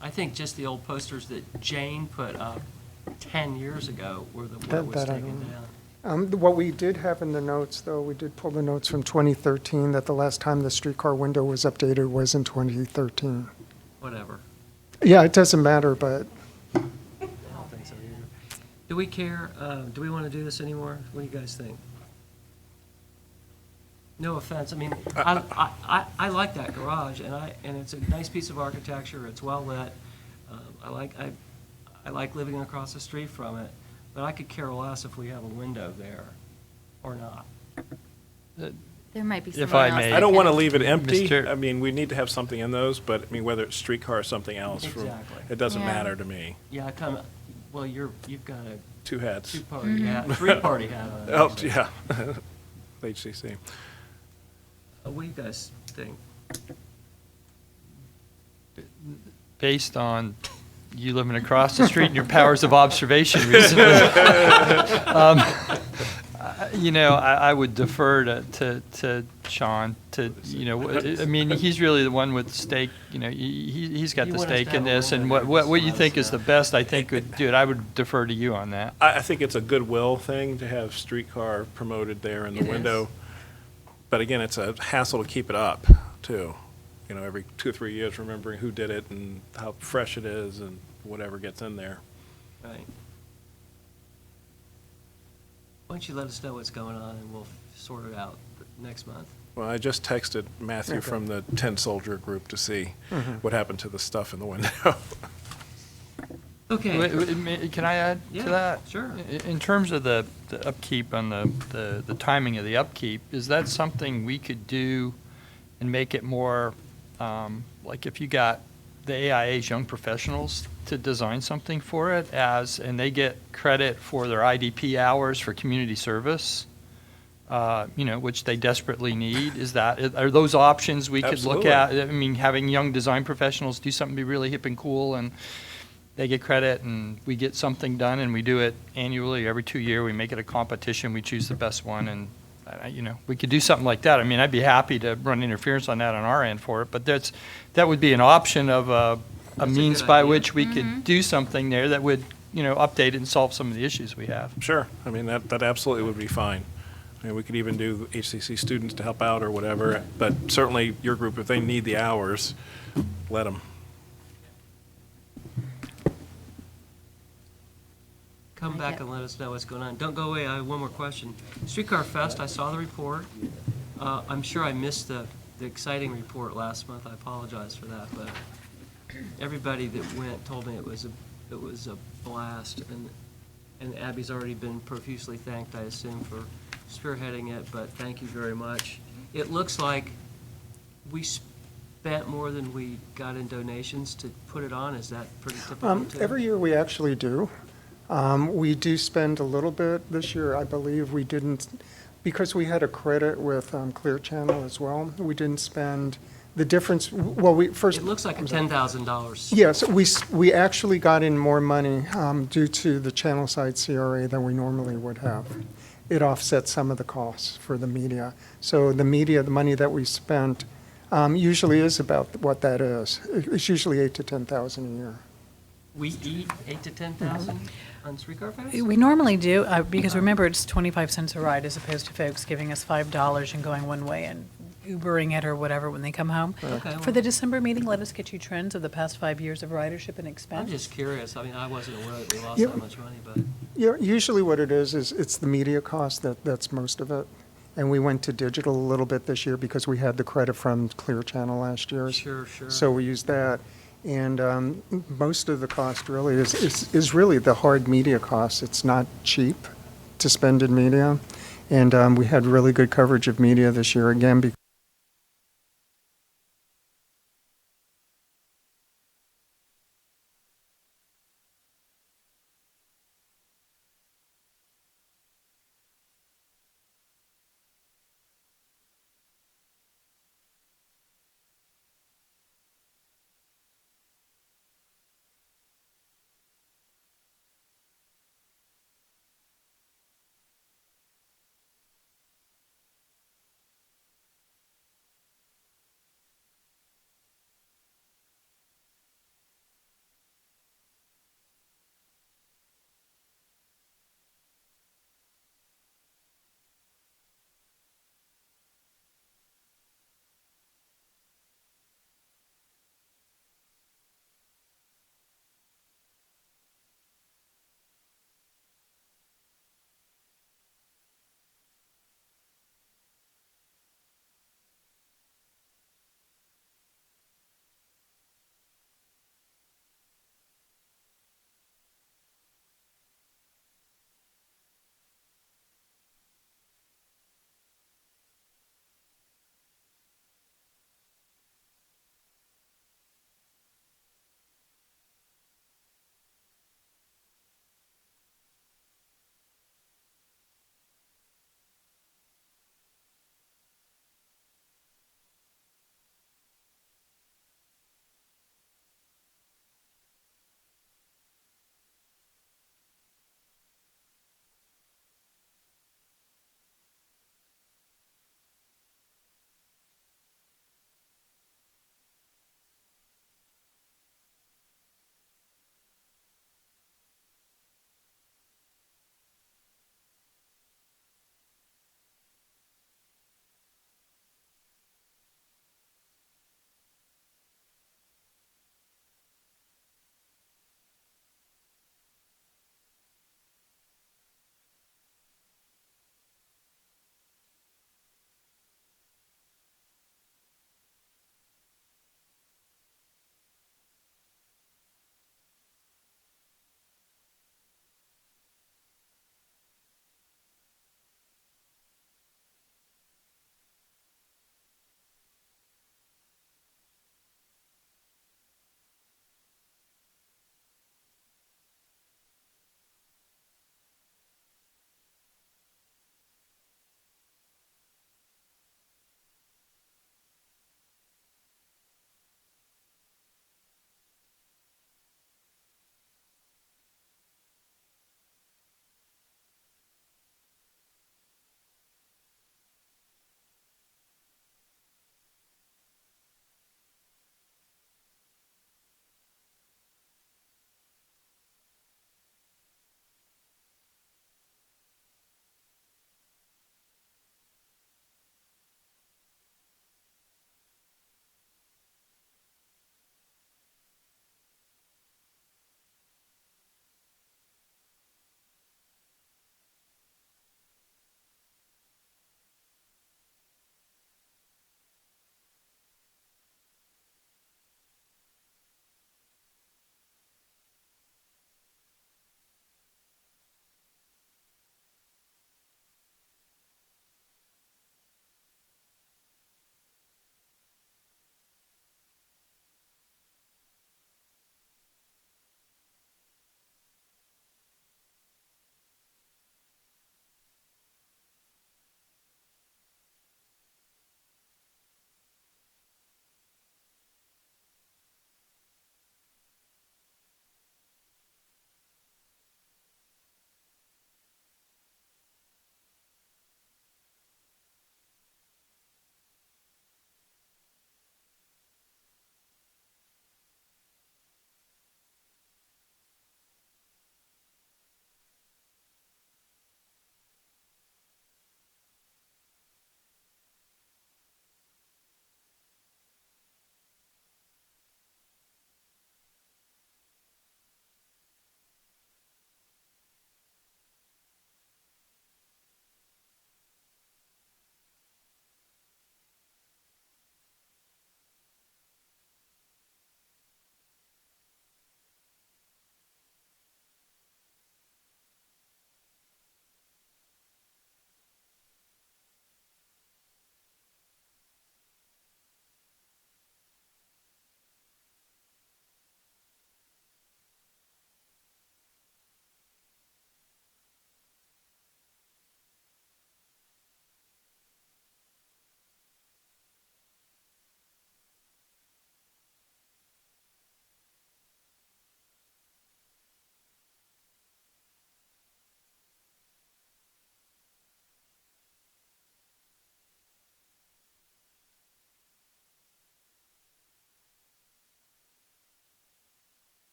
I think just the old posters that Jane put up 10 years ago were the what was That I taken don't down. What we did have in the notes, though, we did pull the notes from 2013, that the last time the streetcar window was updated was in 2013. Whatever. Yeah, it doesn't matter, but I don't think so either. Do we care? Do we want to do this anymore? What do you guys think? No offense. I mean, I like that garage, and it's a nice piece of architecture. It's well lit. I like living across the street from it, but I could care less if we have a window there or not. There might be If someone I else. may- that I don't want to can- leave it empty. Mr. I mean, we need to have something in those, but I mean, whether it's streetcar or something else, Exactly. it doesn't Yeah. matter to me. Yeah, well, you've got a Two hats. two-party hat, three-party hat on. Oh, actually. yeah. HCC. What do you guys think? Based on you living across the street and your powers of observation recently, I would defer to Sean I mean, he's really the one with the stake, he's got You the want us to stake in have a this, and window what there, you just think let is us the know. best, I think, dude, I would defer to you on that. I think it's a goodwill thing to have streetcar promoted there in the It is. window. But again, it's a hassle to keep it up, too. Every 2 or 3 years, remembering who did it and how fresh it is and whatever gets in there. Right. Why don't you let us know what's going on, and we'll sort it out next month? Well, I just texted Matthew from the 10-soldier group to see what happened to the stuff in the window. Okay. Can I add Yeah, to that? sure. In terms of the upkeep and the timing of the upkeep, is that something we could do and make it more, like if you got the AIA's young professionals to design something for it and they get credit for their IDP hours for community service, which they desperately need, are those options we could look Absolutely. at? I mean, having young design professionals do something be really hip and cool, and they get credit, and we get something done, and we do it annually, every 2 years, we make it a competition, we choose the best one, and, we could do something like that. I mean, I'd be happy to run interference on that on our end for it, but that would be an option of a That's a means good by idea. which we could do something there that would, update and solve some of the issues we have. Sure, I mean, that absolutely would be fine. I mean, we could even do HCC students to help out or whatever, but certainly your group, if they need the hours, let them. Come back Yeah. and let us know what's going on. Don't go away, I have one more question. Streetcar Fest, I saw the report. I'm sure I missed the exciting report last month, I apologize for that, but everybody that went told me it was a blast, and Abby's already been profusely thanked, I assume, for spearheading it, but thank you very much. It looks like we spent more than we got in donations to put it on. Is that pretty typical too? Every year we actually do. We do spend a little bit. This year, I believe we didn't, because we had a credit with Clear Channel as well, we didn't spend the difference, well, we first. It looks like a $10,000. Yes, we actually got in more money due to the channel side CRA than we normally would have. It offsets some of the costs for the media. So the media, the money that we spent, usually is about what that is. It's usually 8 to 10,000 a year. We eat 8 to 10,000 on Streetcar Fest? We normally do, because remember, it's 25 cents a ride as opposed to folks giving us $5 and going one way and Ubering it or whatever when they come home. Okay, For well- the December meeting, let us get you trends of the past 5 years of ridership and I'm expense. just curious. I mean, I wasn't aware that we lost Yeah. that much money, but Yeah, usually what it is it's the media cost, that's most of it. And we went to digital a little bit this year because we had the credit from Clear Channel last year. sure. So we used that. And most of the cost really is really the hard media cost. It's not cheap to spend in media. And we had really good coverage of media this year again.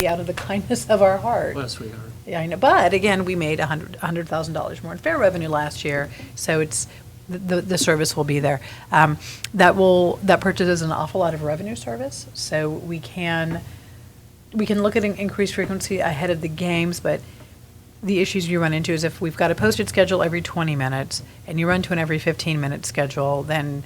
out of the kindness of our heart. What a sweetheart. Yeah, I know, but again, we made $100,000 more in fare revenue last year, so it's, the service will be there. That purchases an awful lot of revenue service, so we can look at an increased frequency ahead of the games, but the issues you run into is if we've got a posted schedule every 20 minutes and you run to an every 15-minute schedule, then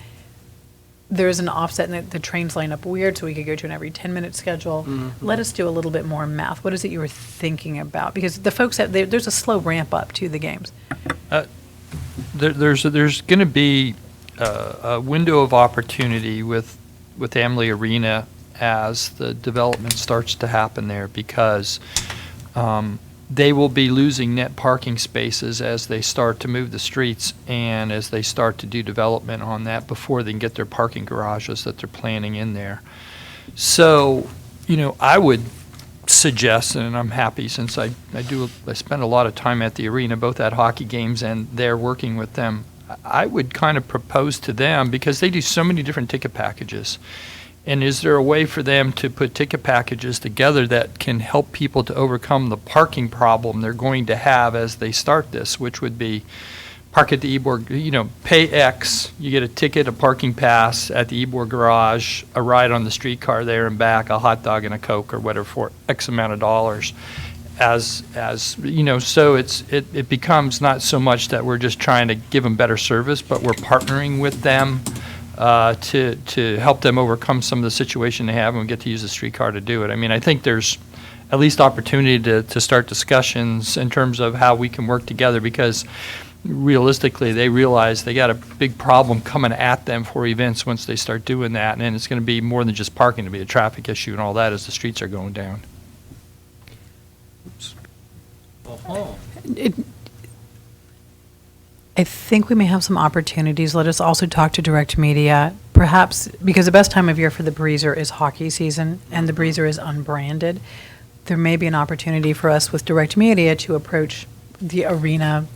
there is an offset and the trains line up weird, so we could go to an every 10-minute schedule. Let us do a little bit more math. What is it you were thinking about? Because the folks, there's a slow ramp up to the games. There's going to be a window of opportunity with Amalie Arena as the development starts to happen there, because they will be losing net parking spaces as they start to move the streets and as they start to do development on that before they can get their parking garages that they're planning in there. So, I would suggest, and I'm happy since I spend a lot of time at the arena, both at hockey games and there working with them, I would kind of propose to them, because they do so many different ticket packages. And is there a way for them to put ticket packages together that can help people to overcome the parking problem they're going to have as they start this, which would be park at the Ybor, pay X, you get a ticket, a parking pass at the Ybor garage, a ride on the streetcar there and back, a hot dog and a Coke or whatever for X amount of dollars. So it becomes not so much that we're just trying to give them better service, but we're partnering with them to help them overcome some of the situation they have, and we get to use the streetcar to do it. I mean, I think there's at least opportunity to start discussions in terms of how we can work together, because realistically, they realize they got a big problem coming at them for events once they start doing that, and it's going to be more than just parking, to be a traffic issue and all that as the streets are going down. Oops. I think we may have some opportunities. Let us also talk to direct media, perhaps, because the best time of year for the Breezer is hockey season, and the Breezer is unbranded. There may be an opportunity for us with direct media to approach the arena,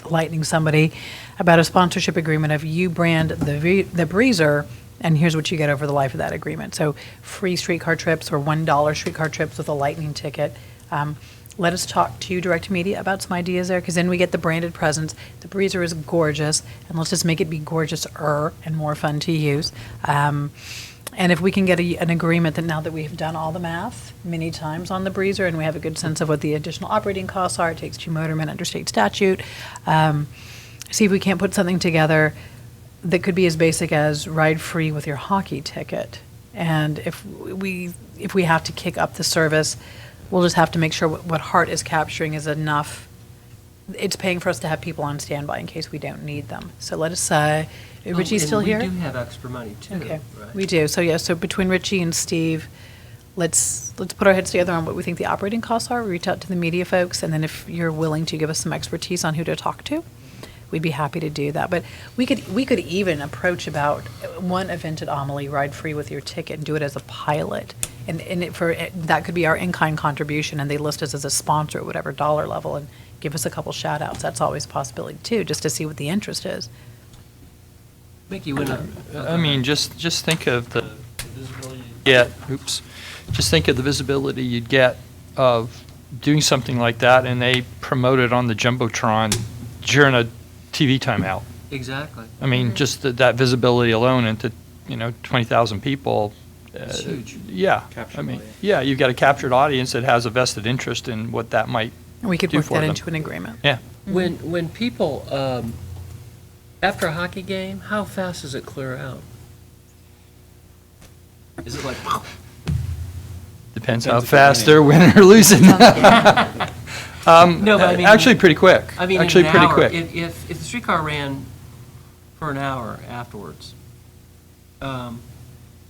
Lightning somebody, about a sponsorship agreement of you brand the Breezer, and here's what you get over the life of that agreement. So free streetcar trips or $1 streetcar trips with a Lightning ticket. Let us talk to direct media about some ideas there, because then we get the branded presence. The Breezer is gorgeous, and let's just make it be gorgeous-er and more fun to use. And if we can get an agreement that now that we've done all the math many times on the Breezer and we have a good sense of what the additional operating costs are, it takes 2 motormen under state statute, see if we can't put something together that could be as basic as ride free with your hockey ticket. And if we have to kick up the service, we'll just have to make sure what Hart is capturing is enough. It's paying for us to have people on standby in case we don't need them. So let us, Richie's still here? We do have extra money, too. Okay, right? we do. So between Richie and Steve, let's put our heads together on what we think the operating costs are, reach out to the media folks, and then if you're willing to give us some expertise on who to talk to, we'd be happy to do that. But we could even approach about one event at Amelie, ride free with your ticket, and do it as a pilot. And that could be our in-kind contribution, and they list us as a sponsor at whatever dollar level and give us a couple shout-outs. That's always a possibility, too, just to see what the interest is. Mickey, when I mean, just think of the visibility you'd get. Oops. Just think of the visibility you'd get of doing something like that, and they promote it on the Jumbotron during a TV timeout. Exactly. I mean, just that visibility alone into 20,000 people. It's huge. Yeah. Captured I mean, audience. yeah, you've got a captured audience that has a vested interest in what that might We could do work for that them. into an agreement. Yeah. When people, after a hockey game, how fast does it clear out? Is it like, Depends how Depends if fast they're they're winning or losing. No, but I mean- Actually, pretty quick. I mean, Actually, in an pretty hour, quick. if the streetcar ran for an hour afterwards,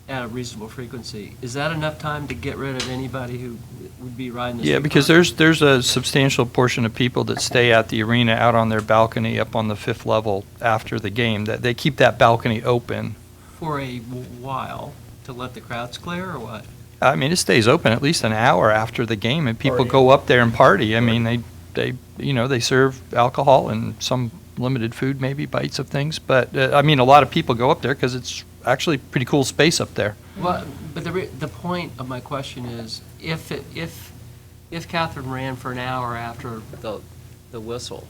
at a reasonable frequency, is that enough time to get rid of anybody who would be riding the Yeah, streetcar? because there's a substantial portion of people that stay at the arena out on their balcony up on the 5th level after the game, that they keep that balcony open. For a while, to let the crowds clear, or what? I mean, it stays open at least an hour after the game, and people go up there and party. I mean, they serve alcohol and some limited food, maybe bites of things. But I mean, a lot of people go up there because it's actually pretty cool space up there. Well, but the point of my question is, if If Catherine ran for an hour after the whistle,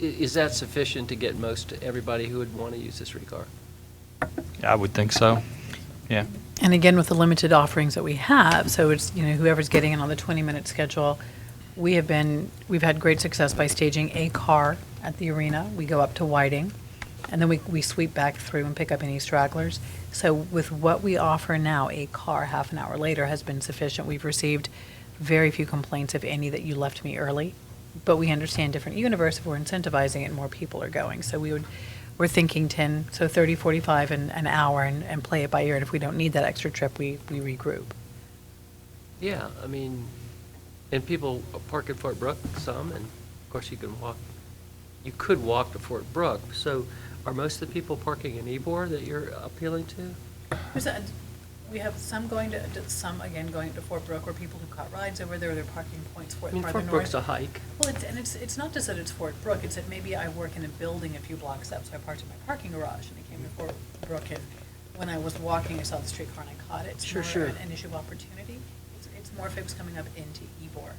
is that sufficient to get most everybody who would want to use the streetcar? I would think so. Yeah. And again, with the limited offerings that we have, so it's, whoever's getting in on the 20-minute schedule, we've had great success by staging a car at the arena. We go up to Whiting, and then we sweep back through and pick up any stragglers. So with what we offer now, a car half an hour later has been sufficient. We've received very few complaints, if any, that you left me early. But we understand different universe. If we're incentivizing it, more people are going. So we're thinking 10, so 30, 45, and an hour, and play it by ear. And if we don't need that extra trip, we regroup. Yeah, I mean, and people park at Fort Brooke, some, and of course you could walk to Fort Brooke. So are most of the people parking in Ybor that you're appealing to? We have some going to Fort Brooke, or people who caught rides over there, they're parking points I mean, Fort Brooke's a hike. Well, it's not just that it's Fort Brooke, it's that maybe I work in a building a few blocks up, so I parked in my parking garage, and I came to Fort Brooke, and when I was walking, I saw the streetcar and I caught it. It's Sure, more sure. an issue of opportunity. It's more folks coming up into Ybor.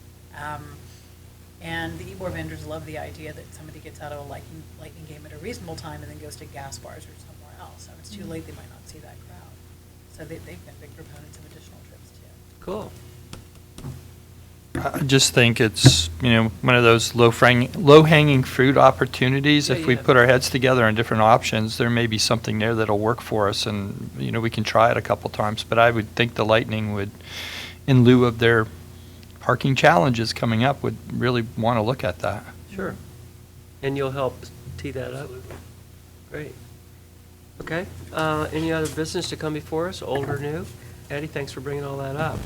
And the Ybor vendors love the idea that somebody gets out of a lightning game at a reasonable time and then goes to gas bars or somewhere else. So if it's too late, they might not see that crowd. So they've been big proponents of additional trips too. Cool. I just think it's, one of those low-hanging fruit opportunities. Yeah, If we yeah. put our heads together on different options, there may be something there that'll work for us, and, we can try it a couple times. But I would think the Lightning would, in lieu of their parking challenges coming up, would really want to look at that. Sure. And you'll help tee that up? Great. Okay. Any other business to come before us, old or new? Eddie, thanks for bringing all that up.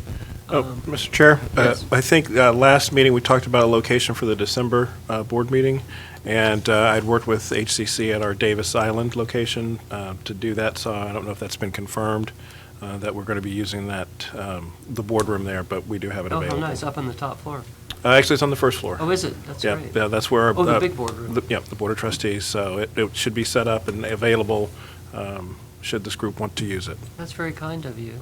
Mr. Chair, yes. I think last meeting, we talked about a location for the December board meeting, and I'd worked with HCC at our Davis Island location to do that, so I don't know if that's been confirmed, that we're going to be using that, the boardroom there, but we do have it Oh, available. how nice, up on the top floor. Actually, it's on the first floor. Oh, is it? That's Yeah, great. yeah, that's where. Oh, the big boardroom. The Board of Trustees, so it should be set up and available should this group want to use it. That's very kind of you.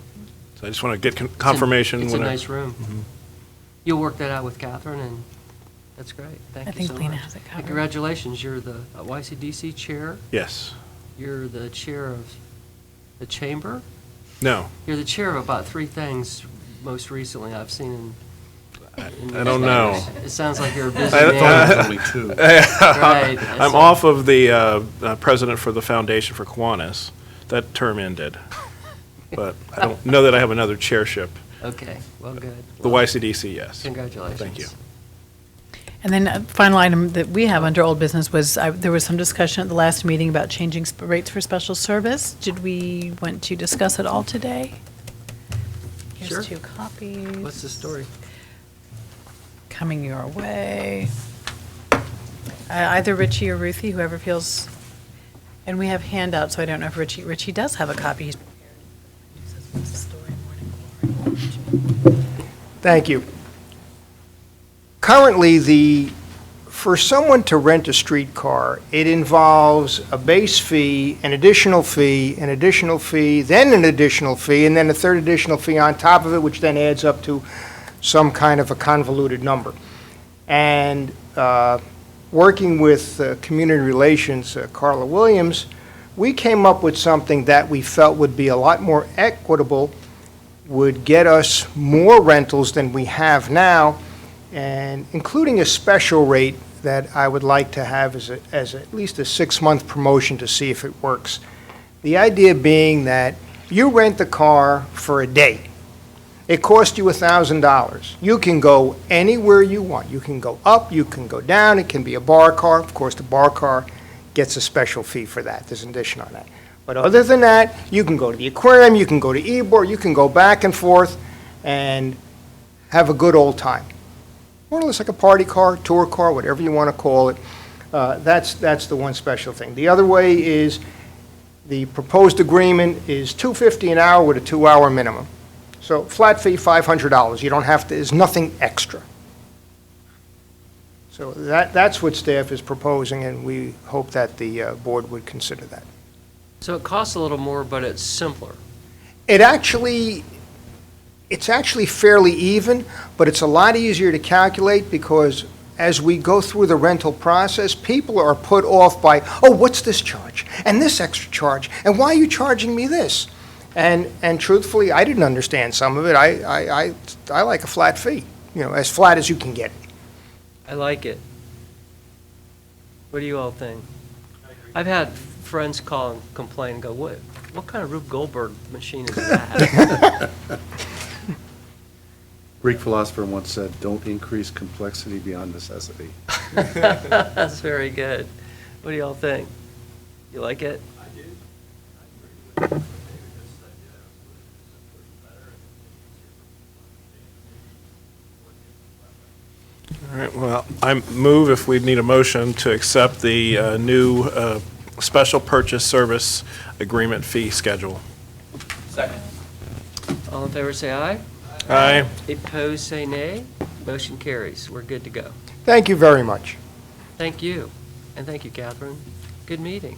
So I just want to get confirmation. It's a when I- nice room. Mhm. You'll work that out with Catherine, and that's great. Thank I you think so Lena much. has it And covered. congratulations, you're the YCDC chair. Yes. You're the chair of the chamber. No. You're the chair of about 3 things most recently I've seen in I don't know. It sounds like you're a busy I- man. only 2. Right. I'm off of the president for the Foundation for Kiwanis. That term ended. But I don't know that I have another chairship. Okay, well, good. The Well, YCDC, yes. Congratulations. Thank you. And then a final item that we have under old business was, there was some discussion at the last meeting about changing rates for special service. Did we want to discuss it all today? Sure. Here's 2 copies. What's the story? Coming your way. Either Richie or Ruthie, whoever feels, and we have handouts, so I don't know if Richie does have a copy. He's prepared. He says, "What's the story, Morning Glory?" Thank you. Currently, for someone to rent a streetcar, it involves a base fee, an additional fee, an additional fee, then an additional fee, and then a third additional fee on top of it, which then adds up to some kind of a convoluted number. And working with Community Relations, Carla Williams, we came up with something that we felt would be a lot more equitable, would get us more rentals than we have now, and including a special rate that I would like to have as at least a 6-month promotion to see if it works. The idea being that you rent the car for a day. It costs you $1,000. You can go anywhere you want. You can go up, you can go down, it can be a bar car. Of course, the bar car gets a special fee for that. There's an addition on that. But other than that, you can go to the aquarium, you can go to Ybor, you can go back and forth and have a good old time. More or less like a party car, tour car, whatever you want to call it. That's the one special thing. The other way is the proposed agreement is $250 an hour with a 2-hour minimum. So flat fee, $500. You don't have to, there's nothing extra. So that's what staff is proposing, and we hope that the board would consider that. So it costs a little more, but it's simpler. It actually it's actually fairly even, but it's a lot easier to calculate because as we go through the rental process, people are put off by, oh, what's this charge? And this extra charge? And why are you charging me this? And truthfully, I didn't understand some of it. I like a flat fee, as flat as you can get. I like it. What do you all think? I've had friends call and complain and go, what kind of Rube Goldberg machine is that? Greek philosopher once said, "Don't increase complexity beyond necessity." That's very good. What do y'all think? You like it? All right, well, I move if we need a motion to accept the new special purchase service agreement fee schedule. Second. All in favor, say aye. Aye. Opposed, say nay. Motion carries. We're good to go. Thank you very much. Thank you. And thank you, Catherine. Good meeting.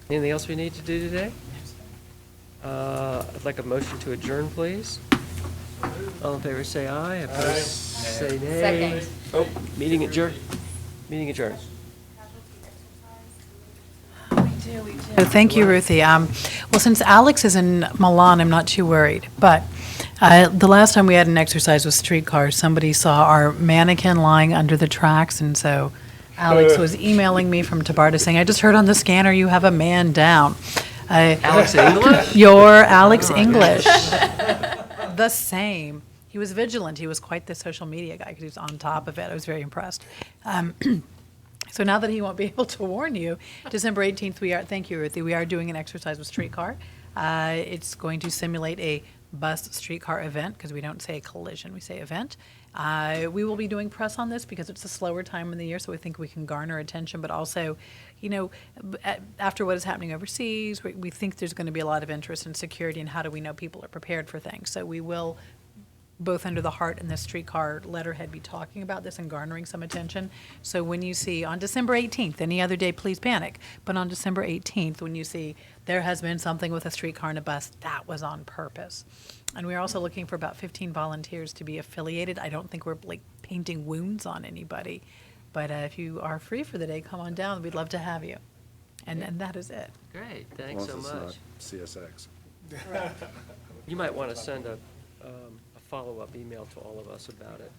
Anything else we need to do today? I'd like a motion to adjourn, please. All in favor, say aye. Opposed, say nay. Second. Oh, meeting adjourned. Meeting adjourned. Oh, thank you, Ruthie. Well, since Alex is in Milan, I'm not too worried. But the last time we had an exercise with Streetcar, somebody saw our mannequin lying under the tracks, and so Alex was emailing me from Tabarta saying, "I just heard on the scanner you have a man down." Alex English? Your Alex English. The same. He was vigilant. He was quite the social media guy because he was on top of it. I was very impressed. So now that he won't be able to warn you, December 18th, thank you, Ruthie, we are doing an exercise with Streetcar. It's going to simulate a bus streetcar event, because we don't say collision, we say event. We will be doing press on this because it's a slower time in the year, so we think we can garner attention, but also, after what is happening overseas, we think there's going to be a lot of interest in security and how do we know people are prepared for things. So we will, both under the Heart and the Streetcar letterhead, be talking about this and garnering some attention. So when you see on December 18th, any other day, please panic, but on December 18th, when you see there has been something with a streetcar and a bus, that was on purpose. And we're also looking for about 15 volunteers to be affiliated. I don't think we're painting wounds on anybody, but if you are free for the day, come on down. We'd love to have you. And that is it. Great, thanks so As long much. as it's not CSX. You might want to send a follow-up email to all of us about it.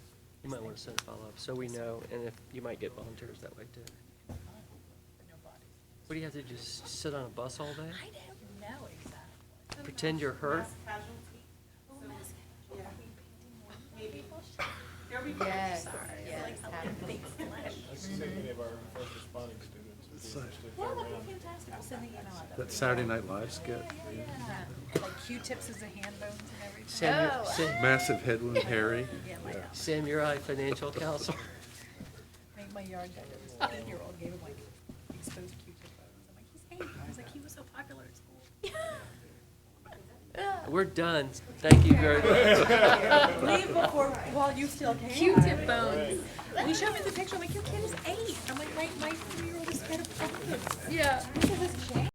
You might want to send a follow-up so we know, and if you might get volunteers that way too. What do you have to just sit on a bus all day? I don't know exactly. Pretend you're hurt? Yes, That Saturday Night Live skit, Like Q-tips as a hand bones and everything. Sam, massive head wound, Harry. Sam, you're our financial counselor. My yard guy did this 10-year-old gave him exposed Q-tip bones. I'm like, he's 8. I was like, he was so popular at school. We're done. Thank you very much. Leave while you still can. Q-tip bones. We showed me the picture. I'm like, your kid is 8. I'm like, my 3-year-old is fed up. Yeah. Look at this